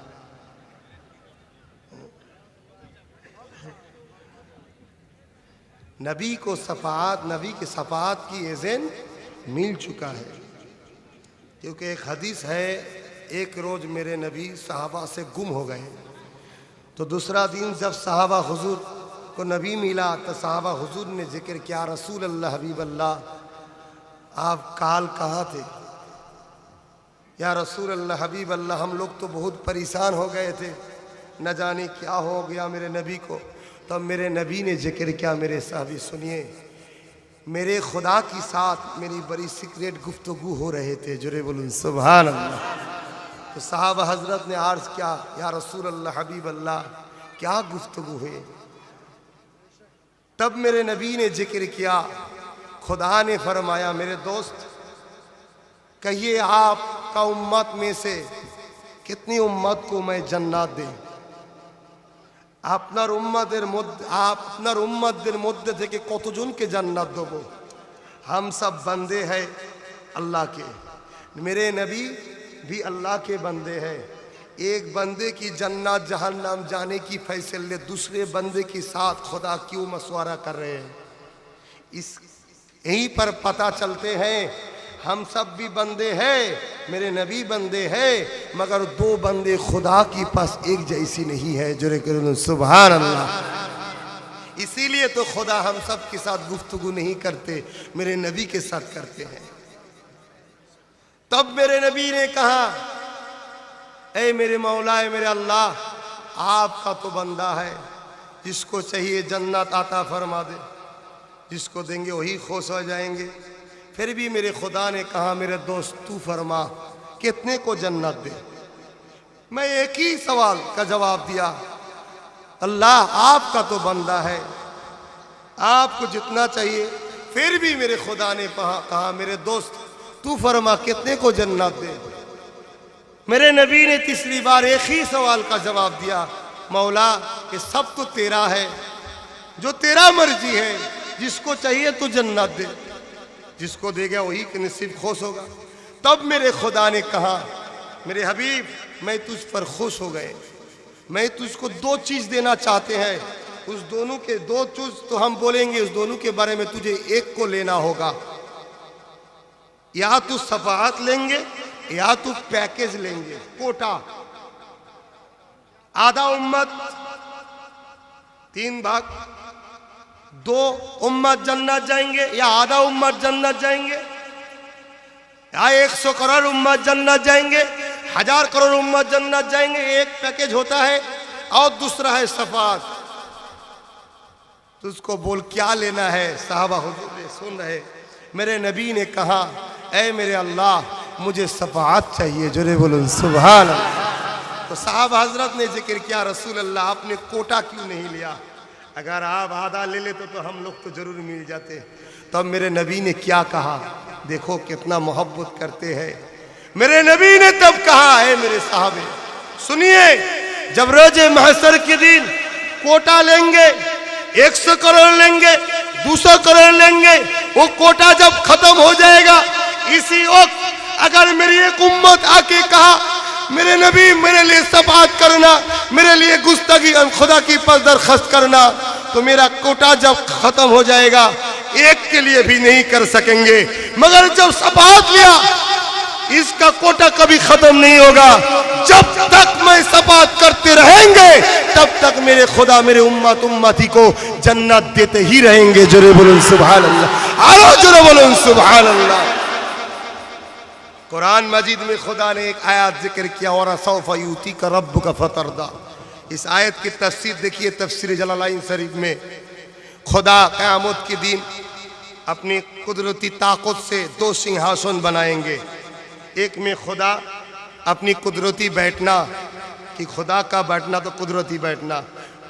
[SPEAKER 1] नबी को सफात नबी के सफात की एजेंट मिल चुका है क्योंकि एक हदीस है एक रोज मेरे नबी सहाबा से गुम हो गए तो दूसरा दिन जब सहाबा हुजूर को नबी मिला तो सहाबा हुजूर ने जिक्र किया रसूल अल्लाह हबीब अल्लाह आप काल कहाँ थे या रसूल अल्लाह हबीब अल्लाह हम लोग तो बहुत परेशान हो गए थे न जाने क्या हो गया मेरे नबी को तब मेरे नबी ने जिक्र किया मेरे साहबी सुनिए मेरे खुदा के साथ मेरी बड़ी सीक्रेट गुफ्तगू हो रहे थे जुरे बोलूं सुभान अल्लाह तो साहब हजरत ने अर्ज किया या रसूल अल्लाह हबीब अल्लाह क्या गुफ्तगू हुई तब मेरे नबी ने जिक्र किया खुदा ने फरमाया मेरे दोस्त कहिए आपका उम्मत में से कितनी उम्मत को मैं जन्नत दे আপনার উম্মতের মধ্যে থেকে কতজনকে জান্নাত দেব हम सब बंदे हैं अल्लाह के मेरे नबी भी अल्लाह के बंदे हैं एक बंदे की जन्नत जहन्नम जाने की फैसले दूसरे बंदे के साथ खुदा क्यों मशवरा कर रहे हैं इस यहीं पर पता चलते हैं हम सब भी बंदे हैं मेरे नबी बंदे हैं मगर दो बंदे खुदा की पास एक जैसी नहीं है जुरे करो सुभान अल्लाह इसीलिए तो खुदा हम सब के साथ गुफ्तगू नहीं करते मेरे नबी के साथ करते हैं तब मेरे नबी ने कहा ऐ मेरे मौला मेरे अल्लाह आपका तो बंदा है जिसको चाहिए जन्नत आता फरमा दे जिसको देंगे वही खुश हो जाएंगे फिर भी मेरे खुदा ने कहा मेरे दोस्त तू फरमा कितने को जन्नत दे मैं एक ही सवाल का जवाब दिया अल्लाह आपका तो बंदा है आपको जितना चाहिए फिर भी मेरे खुदा ने कहा मेरे दोस्त तू फरमा कितने को जन्नत दे मेरे नबी ने तीसरी बार एक ही सवाल का जवाब दिया मौला ये सब तो तेरा है जो तेरा मर्जी है जिसको चाहिए तो जन्नत दे जिसको देगा वही के नसीब खुश होगा तब मेरे खुदा ने कहा मेरे हबीब मैं तुझ पर खुश हो गए मैं तुझको दो चीज देना चाहते हैं उस दोनों के दो चीज तो हम बोलेंगे उस दोनों के बारे में तुझे एक को लेना होगा या तू सफात लेंगे या तू पैकेज लेंगे कोटा आधा उम्मत 3 भाग 2 उम्मत जन्नत जाएंगे या आधा उम्मत जन्नत जाएंगे या 100 करोड़ उम्मत जन्नत जाएंगे 1000 करोड़ उम्मत जन्नत जाएंगे एक पैकेज होता है और दूसरा है सफात तो उसको बोल क्या लेना है साहबा हुजूर सुन रहे मेरे नबी ने कहा ऐ मेरे अल्लाह मुझे सफात चाहिए जोरे बोलो सुभान अल्लाह तो साहब हजरत ने जिक्र किया रसूल अल्लाह आपने कोटा क्यों नहीं लिया अगर आप आधा ले लेते तो हम लोग तो जरूर मिल जाते तब मेरे नबी ने क्या कहा देखो कितना मोहब्बत करते हैं मेरे नबी ने तब कहा है मेरे साहबे सुनिए जब रोजे महशर के दिन कोटा लेंगे 100 करोड़ लेंगे 200 करोड़ लेंगे वो कोटा जब खत्म हो जाएगा इसी वक्त अगर मेरी एक उम्मत आके कहा मेरे नबी मेरे लिए सफात करना मेरे लिए गुस्तगी खुदा की पास दरख्वास्त करना तो मेरा कोटा जब खत्म हो जाएगा एक के लिए भी नहीं कर सकेंगे मगर जब सफात लिया इसका कोटा कभी खत्म नहीं होगा जब तक मैं सफात करते रहेंगे तब तक मेरे खुदा मेरे उम्मती को जन्नत देते ही रहेंगे जोरे बोलो सुभान अल्लाह आरो जोरे बोलो सुभान अल्लाह कुरान मजीद में खुदा ने एक आयत जिक्र किया और सौफ यूती का रब का फतरदा इस आयत की तफसीर देखिए तफसीर जलालाइन शरीफ में खुदा क़यामत के दिन अपनी कुदरती ताकत से 2 सिंहासन बनाएंगे एक में खुदा अपनी कुदरती बैठना कि खुदा का बैठना तो कुदरती बैठना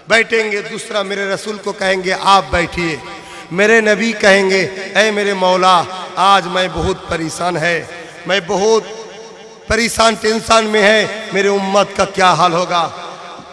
[SPEAKER 1] बैठेंगे दूसरा मेरे रसूल को कहेंगे आप बैठिए मेरे नबी कहेंगे ऐ मेरे मौला आज मैं बहुत परेशान है मैं बहुत परेशान टेंशन में है मेरे उम्मत का क्या हाल होगा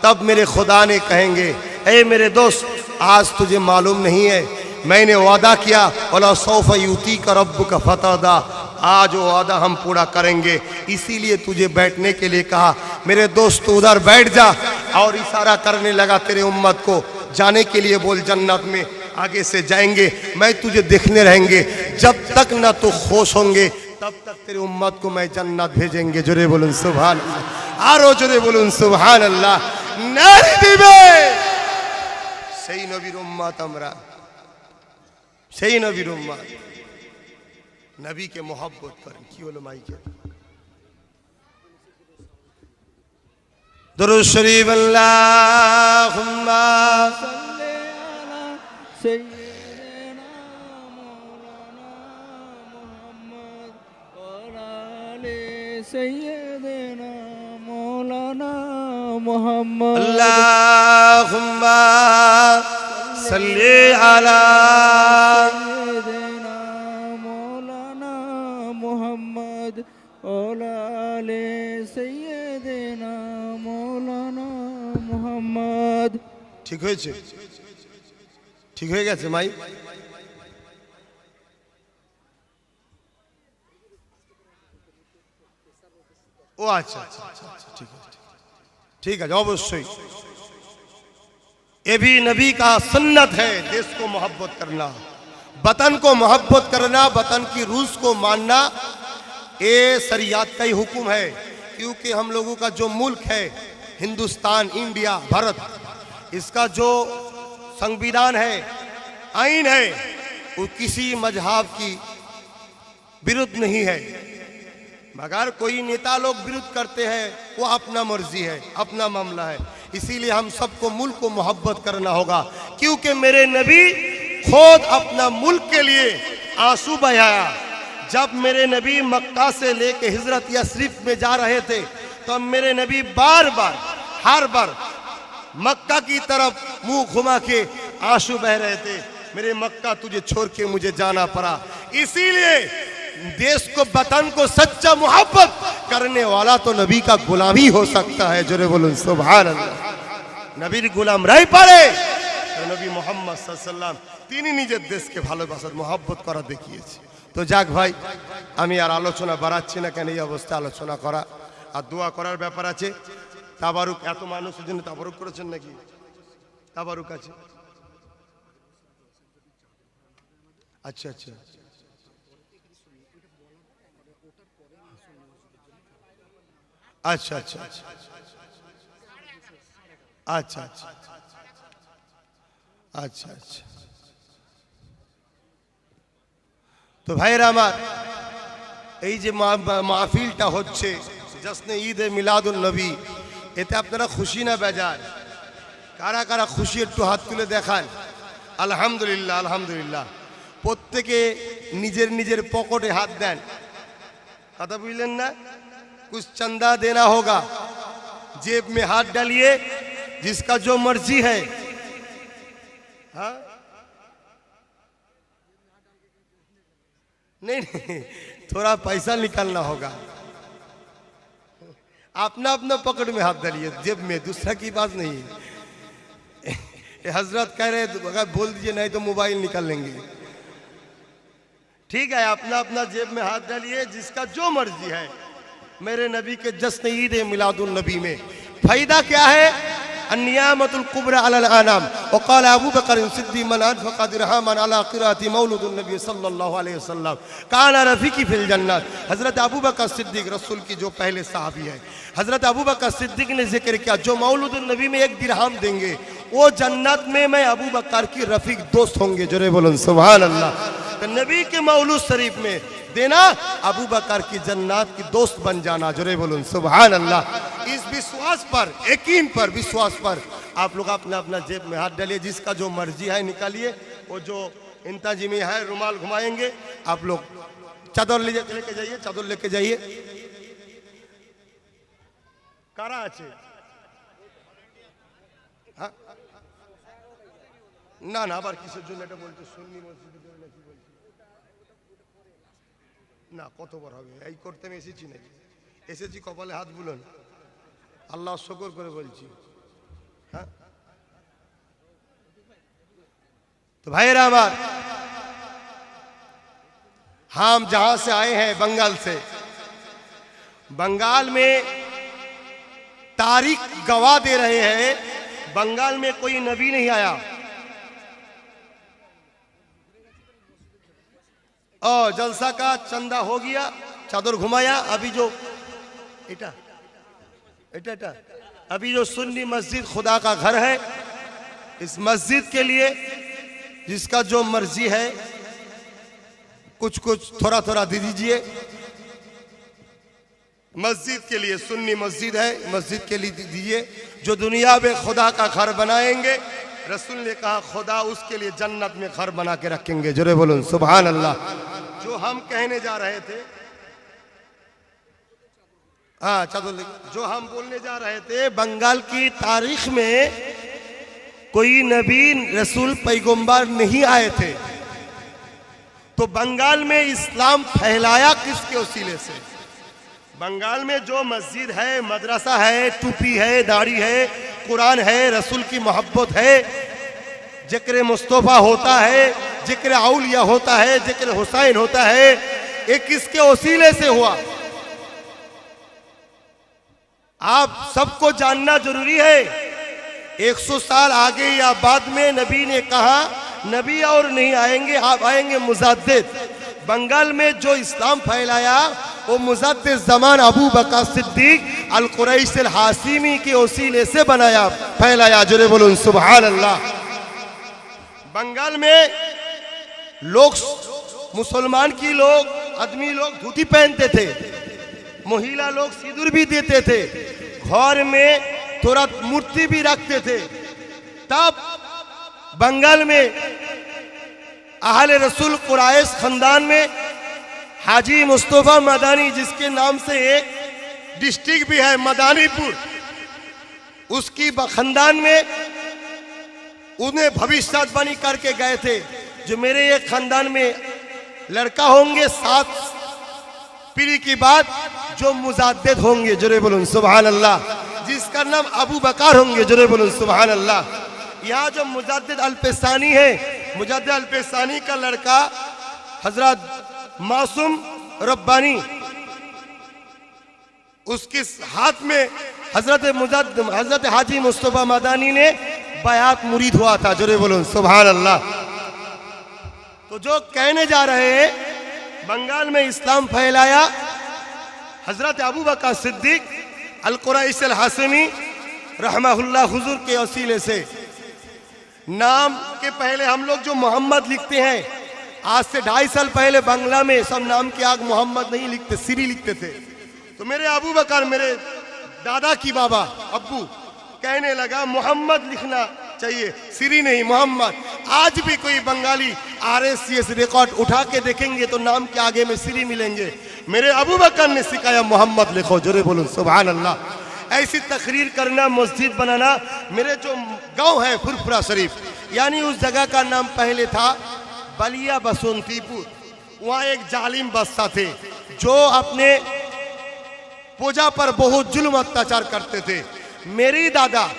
[SPEAKER 1] तब मेरे खुदा ने कहेंगे ऐ मेरे दोस्त आज तुझे मालूम नहीं है मैंने वादा किया वला सौफ यूती का रब्बु का फतदा, आज वो वादा हम पूरा करेंगे। इसीलिए तुझे बैठने के लिए कहा। मेरे दोस्त उधर बैठ जा, और इशारा करने लगा तेरे उम्मत को जाने के लिए, बोल जन्नत में आगे से जाएंगे, मैं तुझे देखने रहेंगे, जब तक ना तो खुश होंगे तब तक तेरे उम्मत को मैं जन्नत भेजेंगे। जोरे बोलून सुभान अल्लाह, आरो जोरे बोलून सुभान अल्लाह। नारे दिबे সেই নবীর উম্মত আমরা, সেই নবীর উম্মত। নবীকে মোহাব্বত করেন। কি হলো মাইকে? দরুদ শরীফ আল্লাহুম্মা সাল্লি আলা সাইয়্যিদিনা মাওলানা মুহাম্মদ ওয়া আলি সাইয়্যিদিনা মাওলানা মুহাম্মদ। আল্লাহুম্মা সাল্লি আলা সাইয়্যিদিনা মাওলানা মুহাম্মদ ওয়া আলি সাইয়্যিদিনা মাওলানা মুহাম্মদ। ঠিক হয়েছে? ঠিক হয়ে গেছে মাই? ও আচ্ছা আচ্ছা আচ্ছা, ঠিক আছে ঠিক আছে, অবশ্যই। ये भी नबी का सुन्नत है, देश को मोहब्बत करना, वतन को मोहब्बत करना, वतन की रूस को मानना, ये शरीयत का ही हुक्म है। क्योंकि हम लोगों का जो मुल्क है हिंदुस्तान, इंडिया, भारत, इसका जो संविधान है, आइन है, वो किसी मजहब की विरुद्ध नहीं है। मगर कोई नेता लोग विरुद्ध करते हैं, वो अपना मर्जी है, अपना मामला है। इसीलिए हम सबको मुल्क को मोहब्बत करना होगा। क्योंकि मेरे नबी खुद अपना मुल्क के लिए आंसू बहाया। जब मेरे नबी मक्का से लेके हिजरत यस्रिफ में जा रहे थे, तो मेरे नबी बार बार, हर बार मक्का की तरफ मुंह घुमा के आंसू बह रहे थे। मेरे मक्का तुझे छोड़ के मुझे जाना पड़ा। इसीलिए देश को, वतन को सच्चा मोहब्बत करने वाला तो नबी का गुलाम ही हो सकता है। जोरे बोलूं सुभान अल्लाह। नबीर गुलाम रही पारे नबी मोहम्मद साल्लाम, তিনি নিজের দেশকে ভালোবাসার মোহাব্বত করা দেখিয়েছে। তো যাক ভাই, আমি আর আলোচনা বাড়াচ্ছি না, কেন এই অবস্থা আলোচনা করা আর দোয়া করার ব্যাপার আছে। তাবারুক, এত মানুষের জন্য তাবারুক করেছেন নাকি? তাবারুক আছে? আচ্ছা আচ্ছা, अच्छा अच्छा अच्छा अच्छा अच्छा अच्छा अच्छा। তো ভাইরা আমার, এই যে মাহফিলটা হচ্ছে জশ্নে ঈদে মিলাদুন নবী, এতে আপনারা খুশি না বেজার? কারা কারা খুশি একটু হাত তুলে দেখান। আলহামদুলিল্লাহ আলহামদুলিল্লাহ। প্রত্যেকে নিজের নিজের পকেটে হাত দেন। কথা বুঝলেন না? कुछ चंदा देना होगा, जेब में हाथ डालिए, जिसका जो मर्जी है। हाँ नहीं नहीं, थोड़ा पैसा निकालना होगा। अपना अपना पकड़ में हाथ डालिए, जेब में, दूसरा की बात नहीं है। हजरत कह रहे अगर बोल दीजिए, नहीं तो मोबाइल निकाल लेंगे। ठीक है, अपना अपना जेब में हाथ डालिए, जिसका जो मर्जी है। मेरे नबी के जश्न ईद मिलादुन नबी में फायदा क्या है? अन्नियामतुल कुब्रा अलल आनाम। वक़ाल अबू बकर सिद्दीक़ मन अनफ़क़ दिरहमन अला क़िराअति मौलूदुन नबी सल्लल्लाहु अलैहि वसल्लम काना रफ़ीक़ी फ़िल जन्नत। हज़रत अबू बकर सिद्दीक़ रसूल की जो पहले सहाबी है, हज़रत अबू बकर सिद्दीक़ ने जिक्र किया, जो मौलूदुन नबी में 1 दिरहम देंगे, वो जन्नत में मैं अबू बकर की रफ़ीक दोस्त होंगे। जोरे बोलो सुभान अल्लाह। तो नबी के मौलूद शरीफ में देना, अबू बकर की जन्नत की दोस्त बन जाना। जोरे बोलूं सुभान अल्लाह। इस विश्वास पर, यकीन पर, विश्वास पर आप लोग अपना अपना जेब में हाथ डालिए, जिसका जो मर्जी है निकालिए। वो जो इंतजामी है, रुमाल घुमाएंगे, आप लोग चादर लेके जाइए, चादर लेके जाइए। कारा আছে? না না, আবার কিসের জন্য এটা বলতে? সুন্নি মসজিদের জন্য নাকি বলছি? না, কতবার হবে এই করতে আমি এসেছি নাকি? এসেছি কপালে হাত বুলোন, আল্লাহ শুকর করে বলছি। হ্যাঁ তো ভাইয়েরা আমার, हम जहां से आए हैं बंगाल से, बंगाल में तारीख गवाह दे रहे हैं, बंगाल में कोई नबी नहीं आया। और जलसा का चंदा हो गया, चादर घुमाया। अभी जो इटा अभी जो सुन्नी मस्जिद खुदा का घर है, इस मस्जिद के लिए जिसका जो मर्जी है कुछ कुछ थोड़ा थोड़ा दे दीजिए। मस्जिद के लिए, सुन्नी मस्जिद है, मस्जिद के लिए दीजिए। जो दुनिया में खुदा का घर बनाएंगे, रसूल ने कहा खुदा उसके लिए जन्नत में घर बना के रखेंगे। जोरे बोलो सुभान अल्लाह। जो हम कहने जा रहे थे, हाँ चादर, जो हम बोलने जा रहे थे, बंगाल की तारीख में कोई नबी रसूल पैगंबर नहीं आए थे, तो बंगाल में इस्लाम फैलाया किसके वसीले से? बंगाल में जो मस्जिद है, मदरसा है, टूपी है, दाढ़ी है, कुरान है, रसूल की मोहब्बत है, जिक्र मुस्तफा होता है, जिक्र औलिया होता है, जिक्र हुसैन होता है, ये किसके वसीले से हुआ? आप सबको जानना जरूरी है। 100 साल आगे या बाद में नबी ने कहा नबी और नहीं आएंगे, आप आएंगे मुजद्दिद। बंगाल में जो इस्लाम फैलाया वो मुजद्दिद ज़मान अबू बकर सिद्दीक अल कुरैश अल हाशिमी के वसीले से बनाया, फैलाया। जोरे बोलो सुभान अल्लाह। बंगाल में लोग, मुसलमान की लोग, आदमी लोग धोती पहनते थे, महिला लोग सिंदूर भी देते थे, घर में थोड़ा मूर्ति भी रखते थे। तब बंगाल में अहले रसूल कुरैश खानदान में हाजी मुस्तफा मदानी, जिसके नाम से एक डिस्ट्रिक्ट भी है मदानीपुर, उसकी खानदान में उन्हें भविष्यवाणी करके गए थे, जो मेरे एक खानदान में लड़का होंगे 7 पीढ़ी के बाद जो मुजद्दिद होंगे। जोरे बोलो सुभान अल्लाह। जिसका नाम अबू बकर होंगे। जोरे बोलो सुभान अल्लाह। यहाँ जो मुजद्दिद अल-पेसानी है, मुजद्दिद अल-पेसानी का लड़का हजरत मासूम रब्बानी, उसके हाथ में हजरत हाजी मुस्तफा मदानी ने बयात मुरीद हुआ था। जोरे बोलो सुभान अल्लाह। तो जो कहने जा रहे हैं, बंगाल में इस्लाम फैलाया हजरत अबू बकर सिद्दीक अल कुरैश अल हाशिमी रहमहुल्लाह हुजूर के वसीले से। नाम के पहले हम लोग जो मोहम्मद लिखते हैं, आज से 2.5 साल पहले बांग्ला में सब नाम के आग मोहम्मद नहीं लिखते, सिरी लिखते थे। तो मेरे अबू बकर, मेरे दादा की बाबा अब्बू कहने लगा मोहम्मद लिखना चाहिए, सिरी नहीं, मोहम्मद। आज भी कोई बंगाली RSCS रिकॉर्ड उठा के देखेंगे तो नाम के आगे में सिरी मिलेंगे। मेरे अबू बकर ने सिखाया मोहम्मद लिखो। जोरे बोलो सुभान अल्लाह। ऐसी तकरीर करना, मस्जिद बनाना। मेरे जो गांव है फुरफुरा शरीफ, यानी उस जगह का नाम पहले था बलिया बसंतीपुर। वहाँ एक जालिम बादशाह थे जो अपने पूजा पर बहुत जुल्म अत्याचार करते थे। मेरी दादा,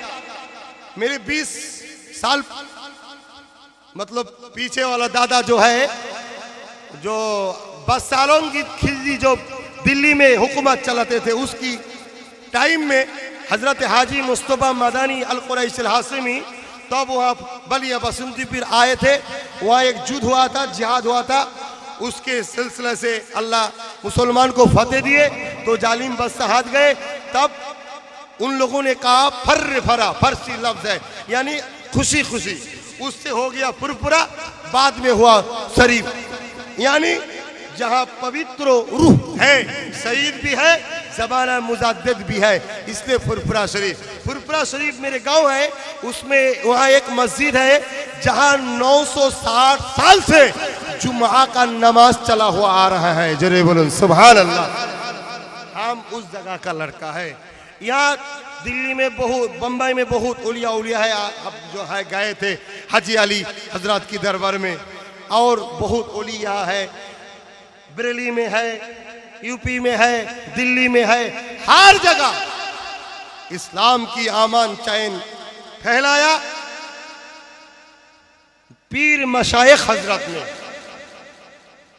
[SPEAKER 1] मेरे 20 साल मतलब पीछे वाला दादा जो है, जो 10 सालों की खिलजी जो दिल्ली में हुकूमत चलाते थे, उसकी टाइम में हजरत हाजी मुस्तफा मदानी अल कुरैश अल हाशिमी तब वहाँ बलिया बसंतीपुर आए थे। वहाँ एक युद्ध हुआ था, जिहाद हुआ था। उसके सिलसिले से अल्लाह मुसलमान को फतेह दिए, तो जालिम बादशाह हाथ गए। तब उन लोगों ने कहा फर्र फरा, फरसी लफ्ज है, यानी खुशी खुशी, उससे हो गया फुरफुरा, बाद में हुआ शरीफ। यानी जहाँ पवित्र रूह है, शहीद भी है, ज़बाना मुजद्दिद भी है, इसलिए फुरफुरा शरीफ। फुरफुरा शरीफ मेरे गांव है, उसमें वहाँ एक मस्जिद है जहाँ 960 साल से जुम्मा का नमाज चला हुआ आ रहा है। जरे बोलो सुभान अल्लाह। हम उस जगह का लड़का है। यहाँ दिल्ली में बहुत, बम्बई में बहुत उलिया है। अब जो है गए थे हाजी अली हजरत की दरबार में, और बहुत उलिया है, बरेली में है, यूपी में है, दिल्ली में है, हर जगह इस्लाम की आमान चैन फैलाया पीर मशाइख हजरत ने।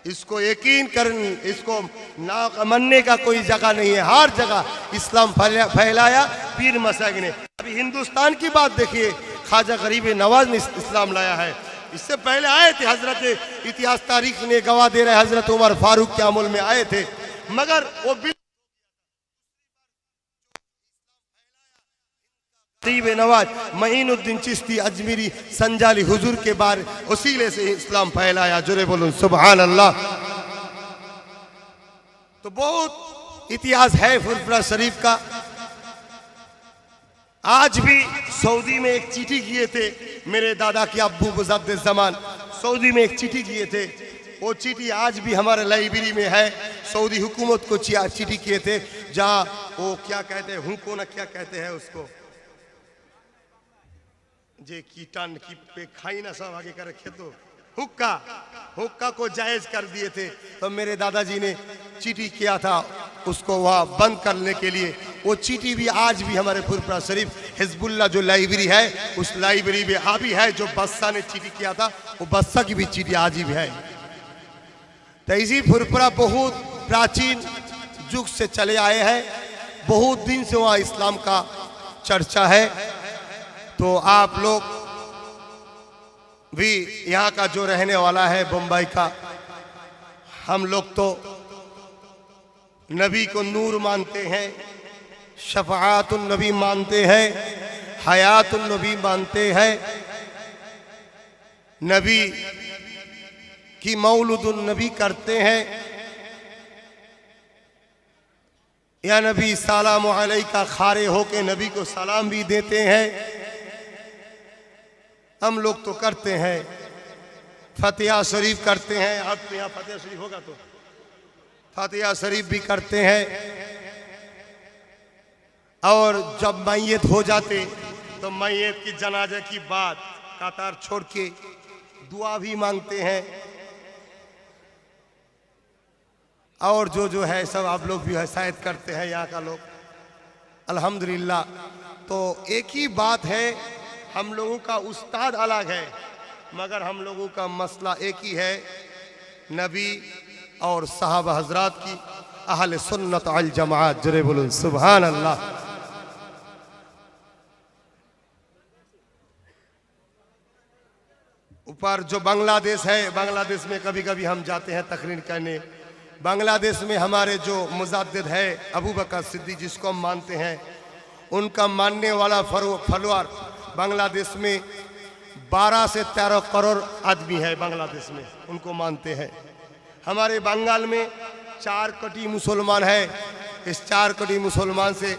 [SPEAKER 1] इसको यकीन कर, इसको ना मनने का कोई जगह नहीं है। हर जगह इस्लाम फैलाया पीर मसाइक ने। अभी हिंदुस्तान की बात देखिए, ख्वाजा गरीब नवाज ने इस्लाम लाया है। इससे पहले आए थे हजरत, इतिहास तारीख ने गवाह दे रहे हजरत उमर फारूक के अमल में आए थे, मगर वो गरीब नवाज महीनुद्दीन चिश्ती अजमेरी संजाली हुजूर के बारे उसीले से इस्लाम फैलाया। जोरे बोलूं सुभान अल्लाह। तो बहुत इतिहास है फुरफुरा शरीफ का। आज भी सऊदी में एक चिट्ठी किए थे मेरे दादा के अब्बू मुजद्दिद जमान, सऊदी में एक चिट्ठी किए थे। वो चिट्ठी आज भी हमारे लाइब्रेरी में है। सऊदी हुकूमत को चिट्ठी किए थे, जहाँ वो क्या कहते हैं, हुको ना क्या कहते हैं उसको, जे कीटान की पे खाई ना सब आगे कर रखे, तो हुक्का, हुक्का को जायज कर दिए थे। तो मेरे दादाजी ने चिट्ठी किया था उसको वहाँ बंद करने के लिए। वो चिट्ठी भी आज भी हमारे फुरफुरा शरीफ हिजबुल्लाह जो लाइब्रेरी है, उस लाइब्रेरी में अभी है। जो बस्सा ने चिट्ठी किया था, वो बस्सा की भी चिट्ठी आज भी है। तो इसी फुरफुरा बहुत प्राचीन युग से चले आए हैं, बहुत दिन से वहाँ इस्लाम का चर्चा है। तो आप लोग भी यहाँ का जो रहने वाला है बम्बई का, हम लोग तो नबी को नूर मानते हैं, शफाअतुन नबी मानते हैं, हयातुन नबी मानते हैं, नबी की मौलूदुन नबी करते हैं, या नबी सलाम अलैका खारे होके नबी को सलाम भी देते हैं। हम लोग तो करते हैं, फतिहा शरीफ करते हैं। अब तो यहाँ फतिहा शरीफ होगा तो फतिहा शरीफ भी करते हैं। और जब मैयत हो जाते तो मैयत की जनाजे की बात कतार छोड़ के दुआ भी मांगते हैं। और जो है सब आप लोग भी है शायद करते हैं यहाँ का लोग, अल्हम्दुलिल्लाह। तो एक ही बात है, हम लोगों का उस्ताद अलग है, मगर हम लोगों का मसला एक ही है, नबी और साहब हजरात की अहले सुन्नत अल जमात। जरे बोलूं सुभान अल्लाह। ऊपर जो बांग्लादेश है, बांग्लादेश में कभी कभी हम जाते हैं तकरीर करने। बांग्लादेश में हमारे जो मुजद्दिद है अबू बकर सिद्दीक, जिसको हम मानते हैं, उनका मानने वाला फॉलोअर बांग्लादेश में 12 से 13 करोड़ आदमी है बांग्लादेश में, उनको मानते हैं। हमारे बंगाल में 4 कोटी मुसलमान है। इस 4 कोटी मुसलमान से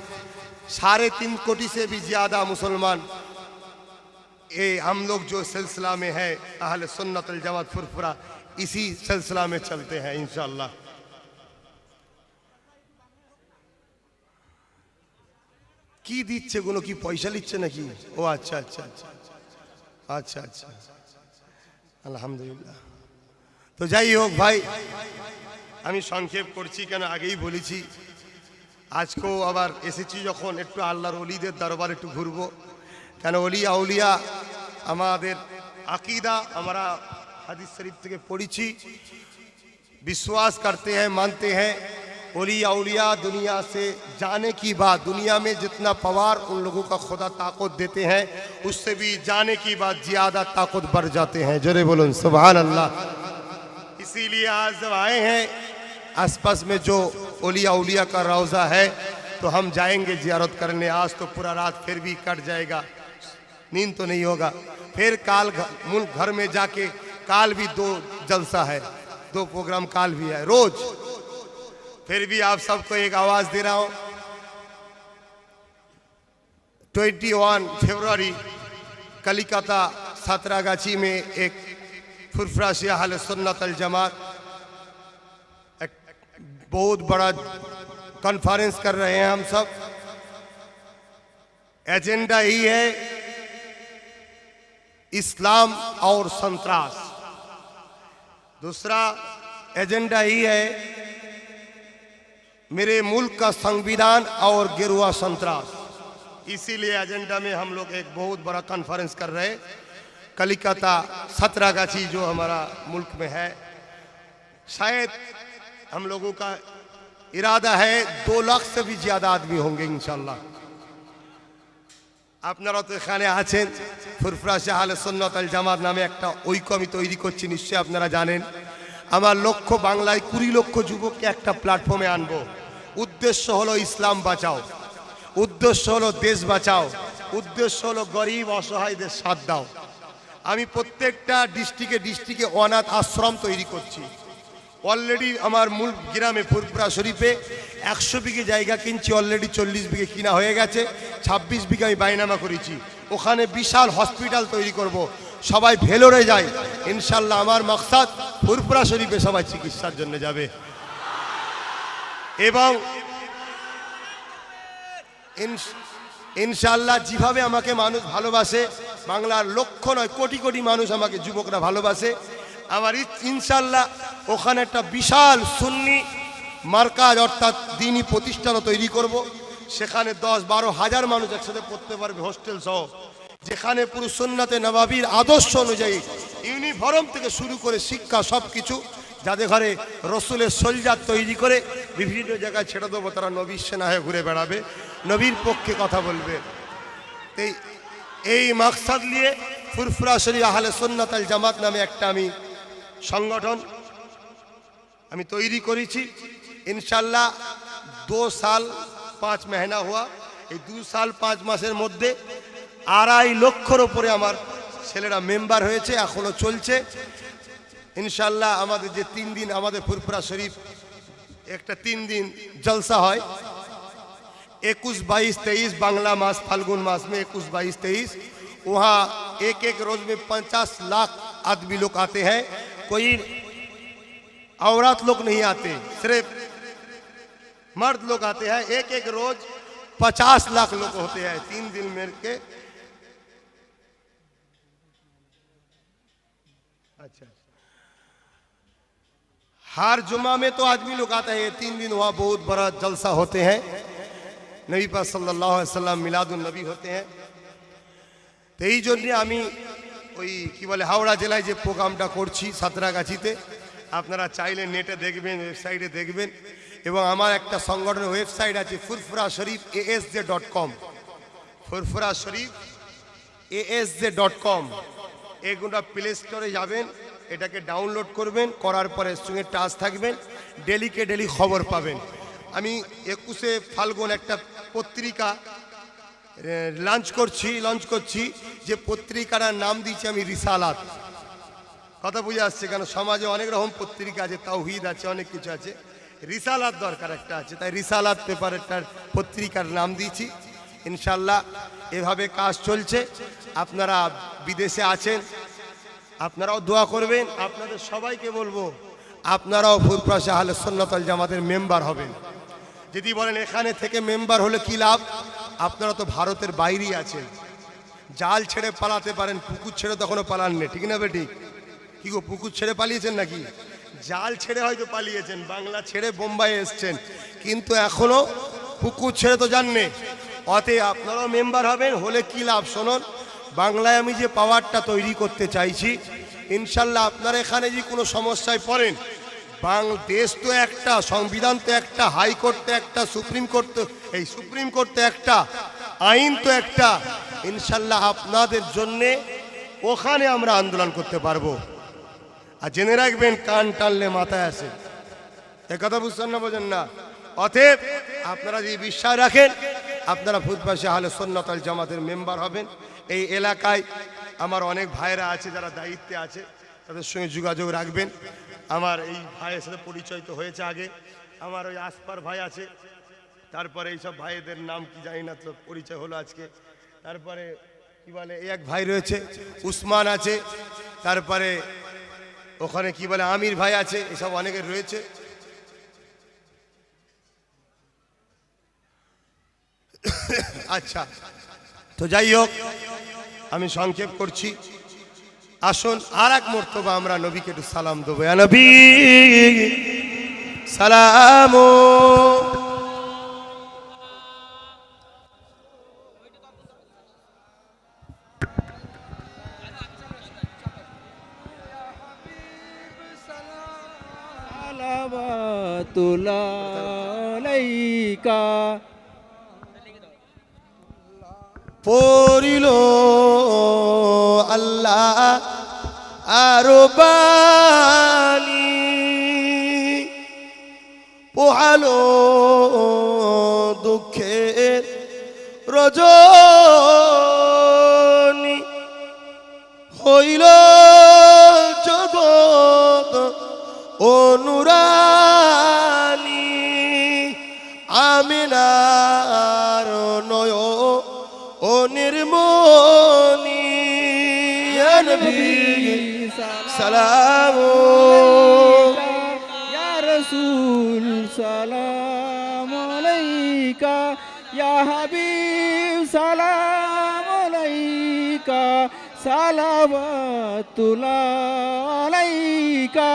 [SPEAKER 1] 3.5 कोटी से भी ज़्यादा मुसलमान ये हम लोग जो सिलसिला में है अहले सुन्नत अल जमात फुरफुरा, इसी सिलसिला में चलते हैं इंशाअल्लाह। কি দিচ্ছে কোনো কি পয়সা নিচ্ছে নাকি? ও আচ্ছা আচ্ছা আচ্ছা আচ্ছা আচ্ছা আলহামদুলিল্লাহ। তো যাই হোক ভাই, আমি সংক্ষেপ করছি কেন আগেই বলেছি, আজকেও আবার এসেছি যখন একটু আল্লাহর ওলিদের দরবার একটু ঘুরবো। কেন ওলিয়া আউলিয়া আমাদের আকিদা, আমরা হাদিস শরীফ থেকে পড়েছি, विश्वास करते हैं, मानते हैं। औलिया औलिया दुनिया से जाने की बात, दुनिया में जितना पवार उन लोगों का खुदा ताकत देते हैं, उससे भी जाने की बात ज़्यादा ताकत बढ़ जाते हैं। जरे बोलो सुभान अल्लाह। इसीलिए आज जब आए हैं आसपास में जो औलिया औलिया का रौज़ा है, तो हम जाएंगे ज़ियारत करने। आज तो पूरा रात फिर भी कट जाएगा, नींद तो नहीं होगा। फिर काल मुल्क घर में जाके, काल भी 2 जलसा है, 2 प्रोग्राम काल भी है रोज। फिर भी आप सबको एक आवाज दे रहा हूं, 21 फरवरी कलिकता सातरागाछी में एक फुरफुरा से अहले सुन्नत अल जमात एक बहुत बड़ा कॉन्फ्रेंस कर रहे हैं हम सब। एजेंडा ही है इस्लाम और संतरास। दूसरा एजेंडा ही है मेरे मुल्क का संविधान और गिरुआ संतरास। इसीलिए एजेंडा में हम लोग एक बहुत बड़ा कॉन्फ्रेंस कर रहे हैं। कलिकता सातरागाछी जो हमारा मुल्क में है, शायद हम लोगों का इरादा है 2 लाख से भी ज्यादा आदमी होंगे इंशाल्लाह। আপনারা তো এখানে আছেন, ফুরফুরা শাহ আহলে সুন্নাত ওয়াল জামাত নামে একটা ঐক্য আমি তৈরি করছি, নিশ্চয়ই আপনারা জানেন। আমার লক্ষ্য বাংলায় 20 লক্ষ যুবককে একটা প্ল্যাটফর্মে আনবো। উদ্দেশ্য হলো ইসলাম বাঁচাও, উদ্দেশ্য হলো দেশ বাঁচাও, উদ্দেশ্য হলো গরিব অসহায়দের সাথ দাও। আমি প্রত্যেকটা ডিস্ট্রিক্টে অনাথ আশ্রম তৈরি করছি। অলরেডি আমার মূল গ্রামে ফুরফুরা শরীফে 100 বিঘে জায়গা কিনছি, অলরেডি 40 বিঘে কিনা হয়ে গেছে, 26 বিঘে আমি বাইনামা করেছি। ওখানে বিশাল হসপিটাল তৈরি করব, সবাই ভেলোরে যায় ইনশাল্লাহ। আমার মাকসাদ ফুরফুরা শরীফে সবাই চিকিৎসার জন্য যাবে। এবং ইনশাল্লাহ যেভাবে আমাকে মানুষ ভালোবাসে, বাংলার লক্ষ নয় কোটি কোটি মানুষ আমাকে যুবকরা ভালোবাসে, আমার ইনশাল্লাহ ওখানে একটা বিশাল সুন্নি মার্কাজ অর্থাৎ দ্বীনি প্রতিষ্ঠানও তৈরি করব। সেখানে 10-12 হাজার মানুষ একসাথে পড়তে পারবে, হোস্টেল সহ, যেখানে পুরো সুন্নাতে নবাবীর আদর্শ অনুযায়ী ইউনিফর্ম থেকে শুরু করে শিক্ষা সব কিছু, যাদের ঘরে রসুলের সোলজার তৈরি করে বিভিন্ন জায়গায় ছেড়ে দেবো, তারা নবীর সেনা হয়ে ঘুরে বেড়াবে, নবীর পক্ষে কথা বলবে। এই মাকসাদ নিয়ে ফুরফুরা শরীফ আহলে সুন্নাত ওয়াল জামাত নামে একটা আমি সংগঠন আমি তৈরি করেছি। ইনশাল্লাহ 2 साल 5 महीना हुआ। এই 2 साल 5 মাসের মধ্যে 2.5 লক্ষর উপরে আমার ছেলেরা মেম্বার হয়েছে, এখনো চলছে ইনশাল্লাহ। আমাদের যে 3 দিন আমাদের ফুরফুরা শরীফ একটা 3 दिन जलसा হয়, 21, 22, 23 बांग्ला मास फाल्गुन मास में 21, 22, 23 वहाँ एक रोज में 50 लाख आदमी लोग आते हैं। कोई औरत लोग नहीं आते, सिर्फ मर्द लोग आते हैं। एक रोज 50 लाख लोग होते हैं 3 दिन में के। अच्छा, हर जुमा में तो आदमी लोग आता है, 3 दिन वहाँ बहुत बड़ा जलसा होते हैं, नबी पाक सल्लल्लाहु अलैहि वसल्लम मिलादुन नबी होते हैं। तो এই জন্য আমি ওই কি বলে হাওড়া জেলায় যে প্রোগ্রামটা করছি সাঁতরাগাছিতে, আপনারা চাইলে নেটে দেখবেন, ওয়েবসাইটে দেখবেন। এবং আমার একটা সংগঠনের ওয়েবসাইট আছে ফুরফুরা শরীফ asj.com, ফুরফুরা শরীফ asj.com। এগুলো প্লে স্টোরে যাবেন, এটাকে ডাউনলোড করবেন, করার পরে সঙ্গে টাচ থাকবেন, ডেলিকে ডেলি খবর পাবেন। আমি 21শে ফাল্গুন একটা পত্রিকা লঞ্চ করছি, যে পত্রিকাটার নাম দিয়েছি আমি রিসালাত। কথা বুঝে আসছে? কেন সমাজে অনেক রকম পত্রিকা আছে, তাওহীদ আছে, অনেক কিছু আছে, রিসালাত দরকার একটা আছে, তাই রিসালাত পেপারটার পত্রিকার নাম দিয়েছি। ইনশাল্লাহ এভাবে কাজ চলছে। আপনারা বিদেশে আছেন, আপনারাও দোয়া করবেন। আপনাদের সবাইকে বলবো আপনারাও ফুরফুরা শাহ আহলে সুন্নাত ওয়াল জামাতের মেম্বার হবেন। যদি বলেন এখানে থেকে মেম্বার হলে কি লাভ, আপনারা তো ভারতের বাইরেই আছেন, জাল ছেড়ে পালাতে পারেন, পুকুর ছেড়ে তখনও পালাননি, ঠিক না বেটি? কি গো, পুকুর ছেড়ে পালিয়েছেন নাকি? জাল ছেড়ে হয়তো পালিয়েছেন, বাংলা ছেড়ে বোম্বাই এসছেন, কিন্তু এখনো পুকুর ছেড়ে তো যাননি। অতএব আপনারাও মেম্বার হবেন, হলে কি লাভ শুনুন। বাংলায় আমি যে পাওয়ারটা তৈরি করতে চাইছি, ইনশাল্লাহ আপনারা এখানে যদি কোনো সমস্যায় পড়েন, দেশ তো একটা, সংবিধান তো একটা, হাইকোর্ট তো একটা, সুপ্রিম কোর্ট তো একটা, আইন তো একটা। ইনশাল্লাহ আপনাদের জন্যে ওখানে আমরা আন্দোলন করতে পারবো। আর জেনে রাখবেন, কান টানলে মাথায় আসে, একথা বুঝছেন না, বোঝেন না? অতএব আপনারা যদি বিশ্বাস রাখেন, আপনারা ফুরফুরা শাহ আহলে সুন্নাত ওয়াল জামাতের মেম্বার হবেন। এই এলাকায় আমার অনেক ভাইরা আছে যারা দায়িত্বে আছে, তাদের সঙ্গে যোগাযোগ রাখবেন। আমার এই ভাইয়ের সাথে পরিচয় তো হয়েছে আগে, আমার ওই আসপার ভাই আছে, তারপরে এইসব ভাইদের নাম কি জানি না, তো পরিচয় হলো আজকে। তারপরে কি বলে এক ভাই রয়েছে উসমান আছে, তারপরে ওখানে কি বলে আমির ভাই আছে, এসব অনেকের রয়েছে। আচ্ছা, তো যাই হোক, আমি সংক্ষেপ করছি। আসুন আর এক মর্তবা আমরা নবীকে একটু সালাম দেবো। ইয়া নবী সালাম।
[SPEAKER 2] আলাইকা
[SPEAKER 1] পড়িল আল্লাহ আরো বাণী পোহালো দুঃখের রজনী হইল জগৎ অনুরানী আমিনার নয় ও নির্মণি ইয়া নবী সালাম
[SPEAKER 2] ইয়া রাসূল সালাম আলাইকা ইয়া হাবিব সালাম আলাইকা সালাওয়াতুল্লাহ আলাইকা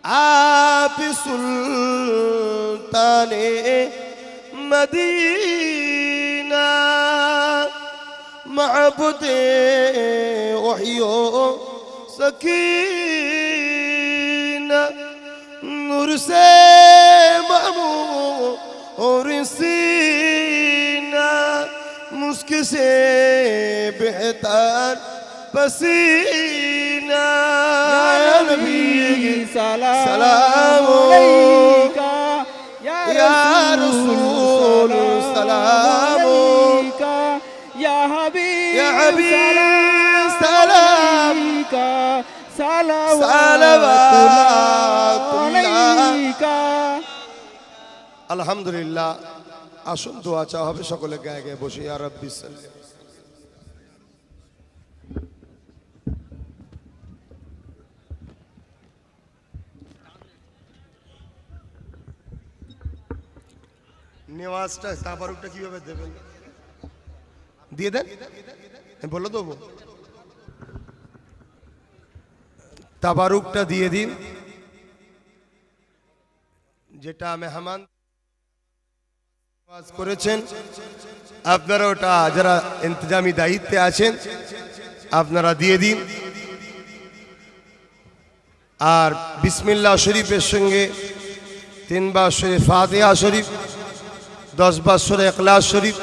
[SPEAKER 1] आप सुल्ताने मदीना महबूदे वहियो सकीना नूर से मामूर सीना मुस्क से बेहतर पसीना या नबी
[SPEAKER 2] सलाम अलैका
[SPEAKER 1] या रसूल सलाम
[SPEAKER 2] अलैका या हबीब
[SPEAKER 1] सलाम
[SPEAKER 2] अलैका
[SPEAKER 1] সালাওয়াতুল্লাহ
[SPEAKER 2] अलैका
[SPEAKER 1] আলহামদুলিল্লাহ আসুন দোয়া চাওয়া হবে সকলে গায়ে গায়ে বসে ইয়া রাব্বি সাল্লি নেওয়াজটা তাবারুকটা কিভাবে দেবেন দিয়ে দেন আমি বলে দেবো তাবারুকটা দিয়ে দিন যেটা মেহমান নেওয়াজ করেছেন আপনারা ওটা যারা ইন্তজামি দায়িত্বে আছেন আপনারা দিয়ে দিন আর বিসমিল্লাহ শরীফের সঙ্গে 3 বার সূরা ফাতিহা শরীফ 10 বার সূরা ইখলাস শরীফ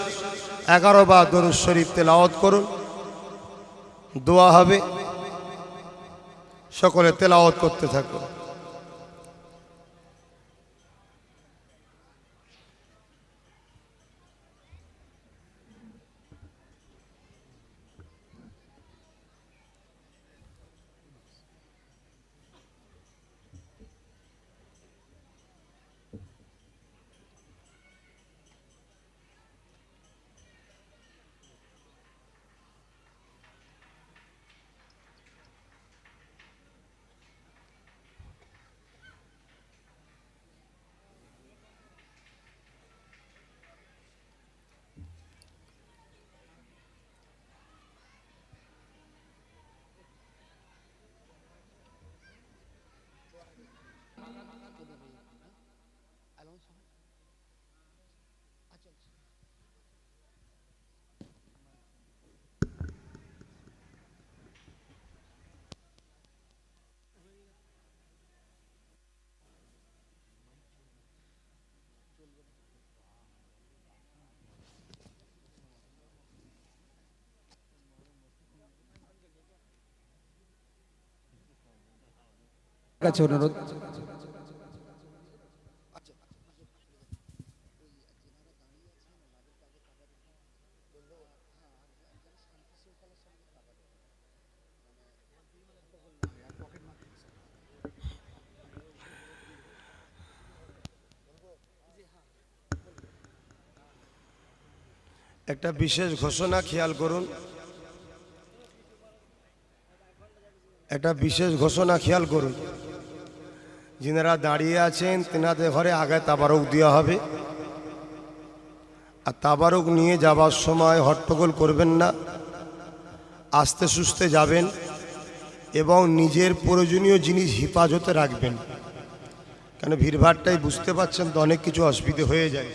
[SPEAKER 1] 11 বার দরুদ শরীফ তেলাওয়াত করুন দোয়া হবে সকলে তেলাওয়াত করতে থাকুন
[SPEAKER 2] কাছে অনুরোধ
[SPEAKER 1] একটা বিশেষ ঘোষণা খেয়াল করুন একটা বিশেষ ঘোষণা খেয়াল করুন যিনারা দাঁড়িয়ে আছেন তেনাদের ঘরে আগে তাবারক দেওয়া হবে আর তাবারক নিয়ে যাবার সময় হট্টগোল করবেন না আস্তে সুস্তে যাবেন এবং নিজের প্রয়োজনীয় জিনিস হেফাজতে রাখবেন কেন ভিড়ভাড়টাই বুঝতে পারছেন তো অনেক কিছু অসুবিধে হয়ে যায়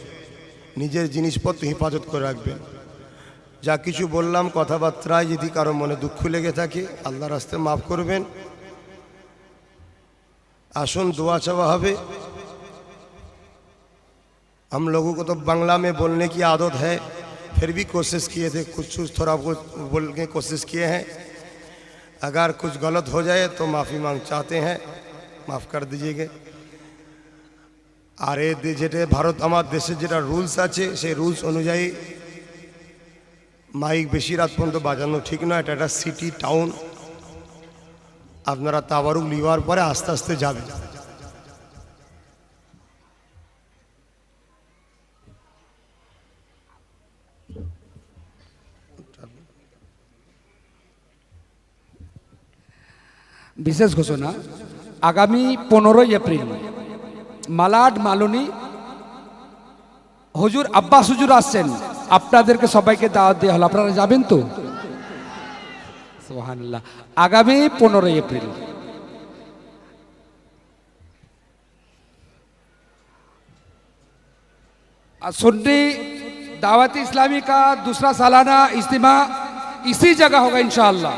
[SPEAKER 1] নিজের জিনিসপত্র হেফাজত করে রাখবেন যা কিছু বললাম কথাবার্তায় যদি কারো মনে দুঃখ লেগে থাকে আল্লাহর রাস্তায় মাফ করবেন আসুন দোয়া চাওয়া হবে हम लोगों को तो बांग्ला में बोलने की आदत है, फिर भी कोशिश किए थे, कुछ थोड़ा कुछ बोलने की कोशिश किए हैं। अगर कुछ गलत हो जाए तो माफ़ी मांग चाहते हैं, माफ़ कर दीजिएगा। আর যেটা ভারত আমার দেশে যেটা রুলস আছে সেই রুলস অনুযায়ী মাইক বেশি রাত পর্যন্ত বাজানো ঠিক নয়। এটা একটা সিটি টাউন, আপনারা তাবারুক লিওয়ার পরে আস্তে আস্তে যাবেন।
[SPEAKER 2] বিশেষ ঘোষণা, আগামী 15 এপ্রিল মালাড মালনী হুজুর আব্বাস হুজুর আসছেন, আপনাদেরকে সবাইকে দাওয়াত দেওয়া হলো, আপনারা যাবেন তো? সুবহানাল্লাহ। আগামী 15 এপ্রিল। सुन्नी दावत इस्लामी का दूसरा सालाना इज्तिमा इसी जगह होगा इंशाअल्लाह।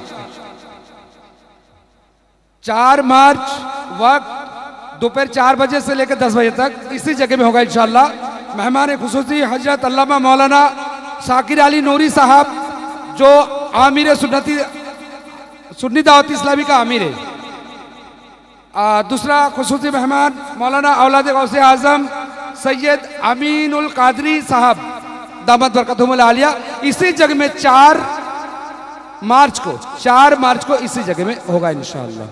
[SPEAKER 2] 4 मार्च वक्त दोपहर 4 बजे से लेकर 10 बजे तक इसी जगह में होगा इंशाअल्लाह। मेहमान खुसूसी हजरत अल्लामा मौलाना शाकिर अली नूरी साहब जो आमिर सुन्नी दावत इस्लामी का आमिर है। दूसरा खुसूसी मेहमान मौलाना औलाद गौसे आजम सैयद अमीनुल कादरी साहब दामद बरकतहुमुल आलिया। इसी जगह में 4 मार्च को इसी जगह में होगा इंशाअल्लाह।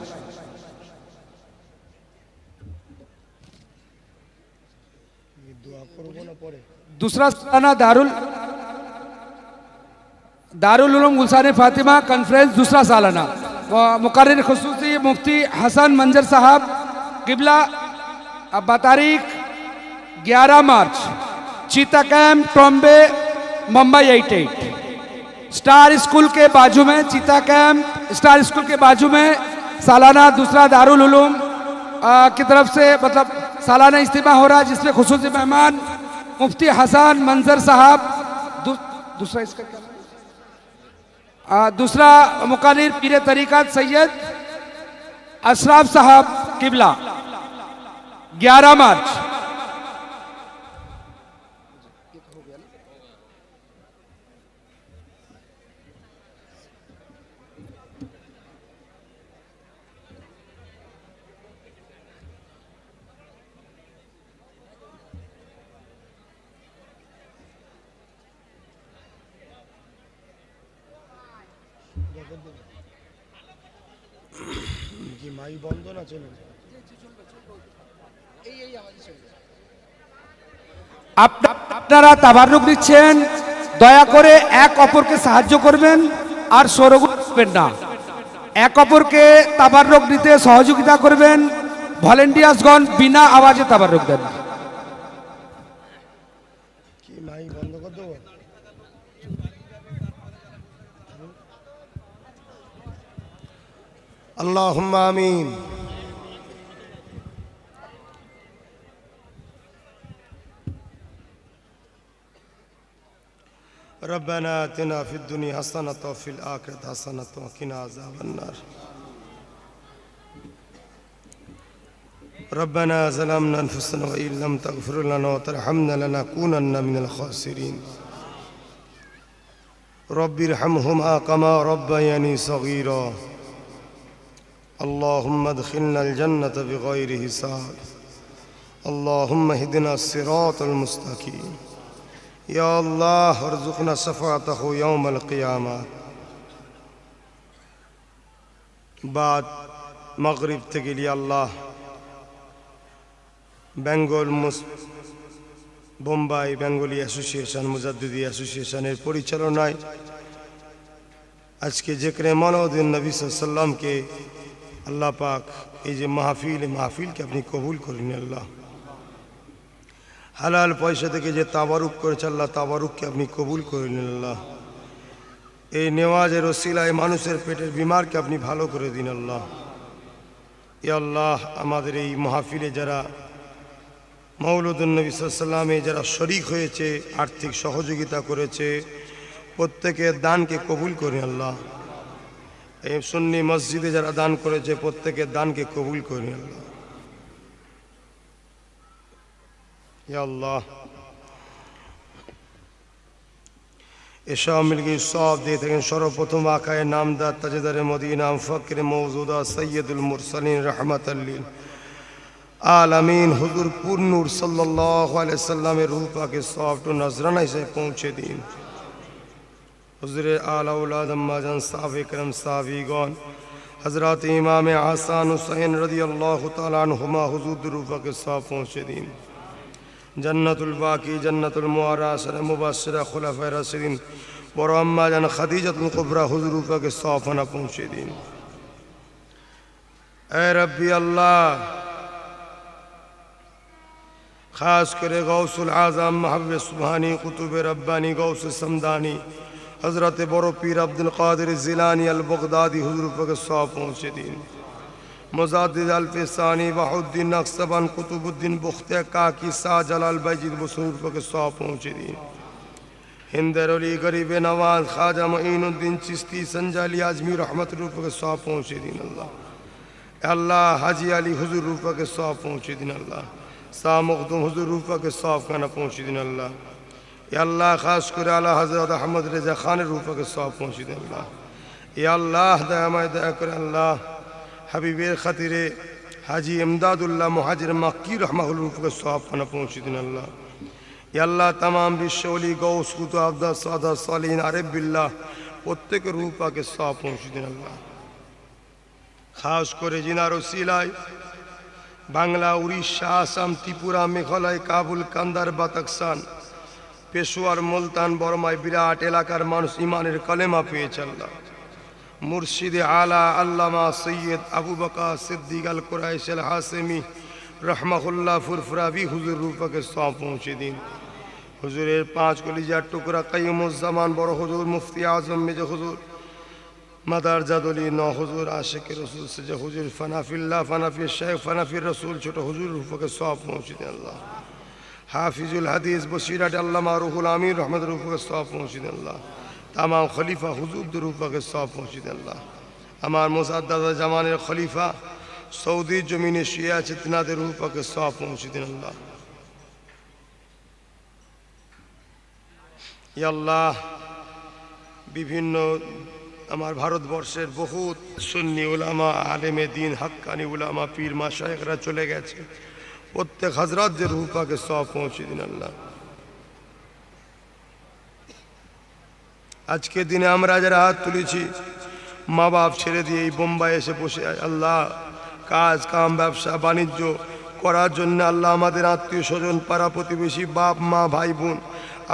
[SPEAKER 2] दूसरा सालाना दारुल उलूम गुलशान फातिमा कॉन्फ्रेंस दूसरा सालाना, मुकर्रिर खुसूसी मुफ्ती हसन मंजर साहब किबला बतारीख 11 मार्च चीता कैंप टॉम्बे मुंबई 88 स्टार स्कूल के बाजू में, चीता कैंप स्टार स्कूल के बाजू में सालाना दूसरा दारुल उलूम की तरफ से मतलब सालाना इज्तिमा हो रहा है, जिसमें खुसूसी मेहमान मुफ्ती हसन मंजर साहब, दूसरा इसका क्या, दूसरा मुकर्रिर पीर तरीक़त सैयद अशराफ साहब किबला 11 मार्च। আপনারা তাবাররুক দিচ্ছেন, দয়া করে এক অপরকে সাহায্য করবেন আর শোরগোল করবেন না। এক অপরকে তাবাররুক দিতে সহযোগিতা করবেন। ভলেন্টিয়ার্সগণ বিনা আওয়াজে তাবাররুক দেন।
[SPEAKER 1] আল্লাহুম্মা আমিন। ربنا آتنا في الدنيا حسنة وفي الآخرة حسنة وقنا عذاب النار. ربنا ظلمنا أنفسنا وإن لم تغفر لنا وترحمنا لنكونن من الخاسرين. رب ارحمهما كما ربياني صغيرا. اللهم ادخلنا الجنة بغير حساب. اللهم اهدنا الصراط المستقيم. या अल्लाह अर्जुकना शफाअतहु यौमल क़ियामा। बाद मगरिब থেকে আল্লাহ বেঙ্গল বোম্বাই বেঙ্গলি অ্যাসোসিয়েশন মুজাদ্দিদি অ্যাসোসিয়েশনের পরিচালনায় আজকে जिक्र मौलूद नबी सल्लल्लाहु के अल्लाह पाक এই যে মাহফিলকে আপনি কবুল করুন। আল্লাহ হালাল পয়সা থেকে যে তাবারুক করেছে আল্লাহ তাবারুককে আপনি কবুল করে নিন। আল্লাহ এই নেওয়াজের ওসিলায় মানুষের পেটের বিমারকে আপনি ভালো করে দিন। আল্লাহ ইয়া আল্লাহ আমাদের এই মাহফিলে যারা মওলুদুন নবী সাল্লাল্লাহু আলাইহি যারা শরীক হয়েছে, আর্থিক সহযোগিতা করেছে, প্রত্যেকের দানকে কবুল করে আল্লাহ। এই সুন্নি মসজিদে যারা দান করেছে প্রত্যেকের দানকে কবুল করে আল্লাহ। ইয়া আল্লাহ এসব মিলকে সব দিয়ে থাকেন সর্বপ্রথম আকায় নামদার তাজেদারে মদিনা ফকরে মৌজুদা সৈয়দুল মুরসালিন রহমাতাল্লিল আলামিন হুজুর পুরনুর সাল্লাল্লাহু আলাইহি সাল্লামের রূহ পাকে সবটু নজরানা হিসেবে পৌঁছে দিন। হুজুরের আলা আওলাদ আম্মাজান সাহাবে کرام সাহাবীগণ হযরত ইমাম হাসান হুসাইন রাদিয়াল্লাহু তাআলা আনহুমা হুজুর রূহ পাকে সব পৌঁছে দিন। জান্নাতুল বাকি জান্নাতুল মুআরা আশরা মুবাশশিরা খুলাফায়ে রাশিদিন বড় আম্মাজান খাদিজাতুল কুবরা হুজুর রূহ পাকে সব আনা পৌঁছে দিন। এ রব্বি আল্লাহ खास करे गौसुल आज़म महबूब सुबहानी कुतुब रब्बानी गौस समदानी हज़रत बड़ो पीर अब्दुल कादिर जिलानी अल बगदादी हुज़ूर पर सौंप पहुँचे दिन। मुजाद्दिद अल फ़िसानी वहुद्दीन नक्शबन कुतुबुद्दीन बुख्ते काकी शाह जलाल बैजिद हुज़ूर पर सौंप पहुँचे दिन। हिंदर अली गरीब नवाज ख्वाजा मुईनुद्दीन चिश्ती संजाली आजमी रहमत रूप के सौंप पहुँचे दिन। अल्लाह अल्लाह हाजी अली हुज़ूर पर सौंप पहुँचे दिन। अल्लाह शाह मखदूम हुज़ूर रूपा के सौंप खाना पहुँची दिन। अल्लाह या अल्लाह खास कर आला हज़रत अहमद रज़ा खान रूपा के सौंप पहुँची दिन। अल्लाह या अल्लाह दयामय दया कर अल्लाह हबीबे खतीरे हाजी इमदादुल्लाह मुहाजिर मक्की रहमहुल्लाह रूपा के सौंप खाना पहुँची दिन। अल्लाह या अल्लाह तमाम विश्वली गौस कुतुब अब्दा सादा सालीन आरिफ बिल्लाह प्रत्येक रूपा के सौंप पहुँची दिन। अल्लाह खास करे जिनारो सिलाई बांग्ला उड़ीसा आसाम त्रिपुरा मेघालय काबुल कांदार बाताकसान पेशोयार मुल्तान बर्माय बिराट एलाकार मानुष ईमानेर कलेमा पेয়েছে। আল্লাহ मुर्शिदे आला अल्लामा सैयद अबू बकर सिद्दीक अल कुरैशी अल हाशमी रहमहुल्लाह फुरफुरावी हुजूर रूह के सौंप पहुँचे दिन। हुजूरेर पाँच कलिजार टुकड़ा क़य्युमुज़्ज़मान बड़ हुजूर मुफ्ती आज़म मेजो हुजूर मदार जादुली नौ हुजूर आशिक रसूल सजा हुजूर फनाफिल्ला फनाफि शेख फनाफि रसूल छोटा हुजूर रूह के सौंप पहुँचे दिन। अल्लाह हाफिजुल हदीस बशीरत अल्लामा रूहुल आमीन रहमत रूह के सौंप पहुँचे दिन। अल्लाह तमाम खलीफा हुजूर रूह के सौंप पहुँचे दिन। अल्लाह हमार मुसद्दद जमानेर खलीफा सऊदी जमीने शिया चितना दे रूह के सौंप पहुँचे दिन। अल्लाह या अल्लाह विभिन्न আমার ভারতবর্ষের বহুত সুন্নি উলামা আলেমে দ্বীন হক্কানি উলামা পীর মাশায়েখরা চলে গেছে প্রত্যেক হযরতদের রূহ পাকে সওয়াব পৌঁছে দিন। আল্লাহ আজকে দিনে আমরা যারা হাত তুলেছি মা বাপ ছেড়ে দিয়ে এই বোম্বাই এসে বসে আল্লাহ কাজ কাম ব্যবসা বাণিজ্য করার জন্য আল্লাহ আমাদের আত্মীয় স্বজন পাড়া প্রতিবেশী বাপ মা ভাই বোন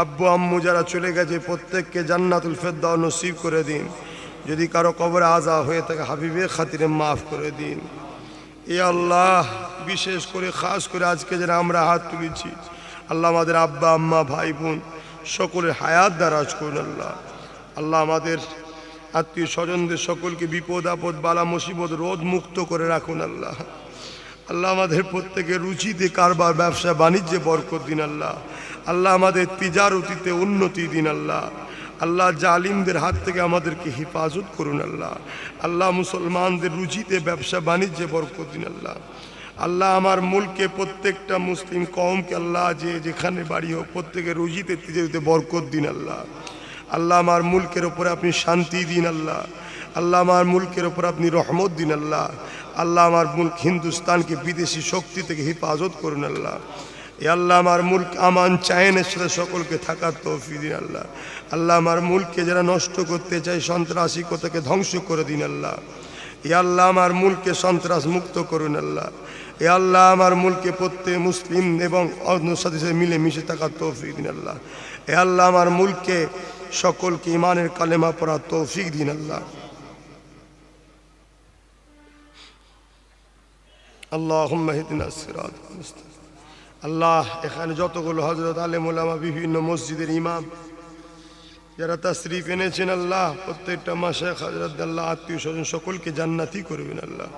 [SPEAKER 1] আব্বু আম্মু যারা চলে গেছে প্রত্যেককে জান্নাতুল ফেরদাউস নসিব করে দিন। যদি কারো কবরে আযা হয়ে থাকে হাবিবের খাতিরে মাফ করে দিন। এ আল্লাহ বিশেষ করে খাস করে আজকে যারা আমরা হাত তুলেছি আল্লাহ আমাদের আব্বা আম্মা ভাই বোন সকলের হায়াত দারাজ করুন। আল্লাহ আল্লাহ আমাদের আত্মীয় স্বজনদের সকলকে বিপদ আপদ বালা মুসিবত রোধ মুক্ত করে রাখুন। আল্লাহ আল্লাহ আমাদের প্রত্যেকের রুচিতে কারবার ব্যবসা বাণিজ্যে বরকত দিন। আল্লাহ আল্লাহ আমাদের তিজারতিতে উন্নতি দিন। আল্লাহ আল্লাহ জালিমদের হাত থেকে আমাদেরকে হেফাজত করুন। আল্লাহ আল্লাহ মুসলমানদের রুচিতে ব্যবসা বাণিজ্যে বরকত দিন। আল্লাহ আল্লাহ আমার মুলকে প্রত্যেকটা মুসলিম কওমকে আল্লাহ যে যেখানে বাড়ি হোক প্রত্যেকের রুজিতে তিজারতিতে বরকত দিন। আল্লাহ আল্লাহ আমার মুলকের ওপরে আপনি শান্তি দিন। আল্লাহ আল্লাহ আমার মুলকের ওপর আপনি রহমত দিন। আল্লাহ আল্লাহ আমার মুলক হিন্দুস্তানকে বিদেশি শক্তি থেকে হেফাজত করুন। আল্লাহ এ আল্লাহ আমার মুলক আমান চায়নের সাথে সকলকে থাকার তৌফিক দিন। আল্লাহ আল্লাহ আমার মুলককে যারা নষ্ট করতে চায় সন্ত্রাসী কোথাকে ধ্বংস করে দিন। আল্লাহ এ আল্লাহ আমার মুলককে সন্ত্রাস মুক্ত করুন। আল্লাহ এ আল্লাহ আমার মুলকে প্রত্যেক মুসলিম এবং অন্য সাথে মিলে মিশে থাকার তৌফিক দিন। আল্লাহ এ আল্লাহ আমার মুলককে সকলকে ইমানের কালেমা পড়ার তৌফিক দিন। আল্লাহ আল্লাহুম্মা ইহদিনা সিরাতাল মুস্তাকিম। আল্লাহ এখানে যতগুলো হযরত আলেম উলামা বিভিন্ন মসজিদের ইমাম যারা তাশরীফ এনেছেন আল্লাহ প্রত্যেকটা মাশায়েখ হযরত আল্লাহ আত্মীয় স্বজন সকলকে জান্নাতি করবেন। আল্লাহ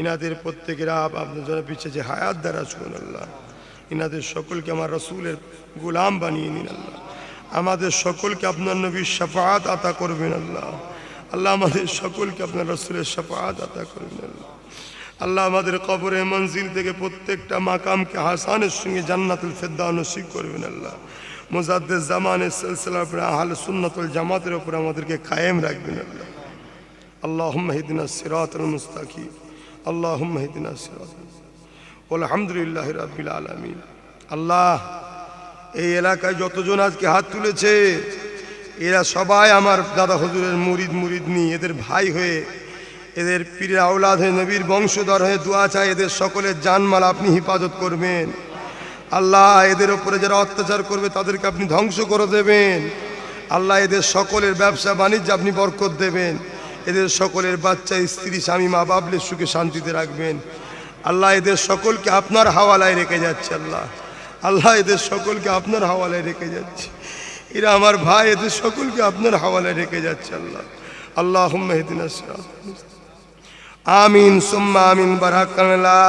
[SPEAKER 1] ইনাদের প্রত্যেকের আপনার জন্য পিছিয়ে যে হায়াত দারাজ করুন। আল্লাহ ইনাদের সকলকে আমার রাসূলের গোলাম বানিয়ে নিন। আল্লাহ আমাদের সকলকে আপনার নবীর শাফাআত আতা করবেন। আল্লাহ আল্লাহ আমাদের সকলকে আপনার রাসূলের শাফাআত আতা করবেন। আল্লাহ আল্লাহ আমাদের কবরে মঞ্জিল থেকে প্রত্যেকটা মাকামকে হাসানের সঙ্গে জান্নাতুল ফেরদাউস নসিব করবেন। আল্লাহ মুজাদ্দিদ জামানের সিলসিলার উপরে আহলে সুন্নাত ওয়াল জামাতের উপরে আমাদেরকে কায়েম রাখবেন আল্লাহ। আল্লাহুম্মা ইহদিনাস সিরাতাল মুস্তাকিম, আল্লাহুম্মা ইহদিনাস সিরাতাল আলহামদুলিল্লাহি রাব্বিল আলামিন। আল্লাহ, এই এলাকায় যতজন আজকে হাত তুলেছে এরা সবাই আমার দাদা হুজুরের মুরিদনি, এদের ভাই হয়ে, এদের পীরের আওলাদ হয়ে, নবীর বংশধর হয়ে দোয়া চাই এদের সকলের জানমাল আপনি হেফাজত করবেন আল্লাহ। এদের উপরে যারা অত্যাচার করবে তাদেরকে আপনি ধ্বংস করে দেবেন আল্লাহ। এদের সকলের ব্যবসা বাণিজ্য আপনি বরকত দেবেন। এদের সকলের বাচ্চা, স্ত্রী, স্বামী, মা বাবলের সুখে শান্তিতে রাখবেন আল্লাহ। এদের সকলকে আপনার হাওয়ালায় রেখে যাচ্ছে আল্লাহ। আল্লাহ, এদের সকলকে আপনার হাওয়ালায় রেখে যাচ্ছে। এরা আমার ভাই, এদের সকলকে আপনার হাওয়ালায় রেখে যাচ্ছে আল্লাহ। আল্লাহুম্মা ইহদিনাস সিরাতাল মুস্তাকিম। আমিন সুম্মা আমিন। বারাকান লা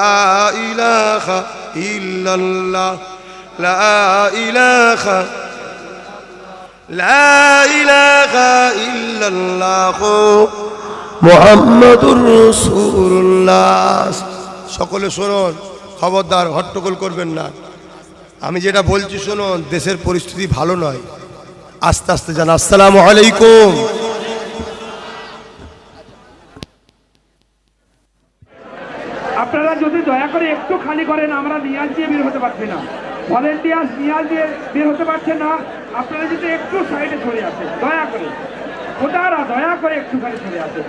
[SPEAKER 1] ইলাহা ইল্লাল্লাহ, লা ইলাহা ইল্লাল্লাহ মুহাম্মাদুর রাসূলুল্লাহ। সকলে শুনুন, খবরদার হট্টগোল করবেন না। আমি যেটা বলছি শুনুন, দেশের পরিস্থিতি ভালো নয়, আস্তে আস্তে যান। আসসালামু আলাইকুম।
[SPEAKER 2] আপনারা যদি দয়া করে একটু খালি করেন, আমরা নিয়াজ দিয়ে বের হতে পারছি না, ভলেন্টিয়ার্স নিয়াজ দিয়ে বের হতে পারছে না। আপনারা যদি একটু সাইডে সরে আসেন দয়া করে, ওটারা দয়া করে একটুখানি সরে আসেন।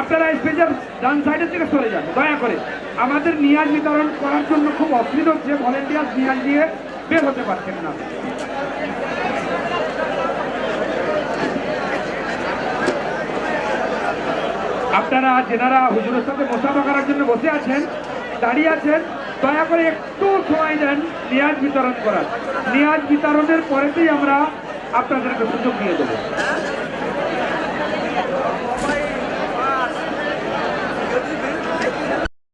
[SPEAKER 2] আপনারা স্পেশাল ডান সাইডের থেকে সরে যান দয়া করে। আমাদের নিয়াজ বিতরণ করার জন্য খুব অসুবিধা হচ্ছে, ভলেন্টিয়ার্স নিয়াজ দিয়ে বের হতে পারছেন না। আপনারা যেনারা হুজুরের সাথে মুসাফা করার জন্য বসে আছেন, দাঁড়িয়ে আছেন, দয়া করে একটু সময় দেন নিয়াজ বিতরণ করার। নিয়াজ বিতরণের পরেতেই আমরা আপনাদেরকে সুযোগ দিয়ে দেবো।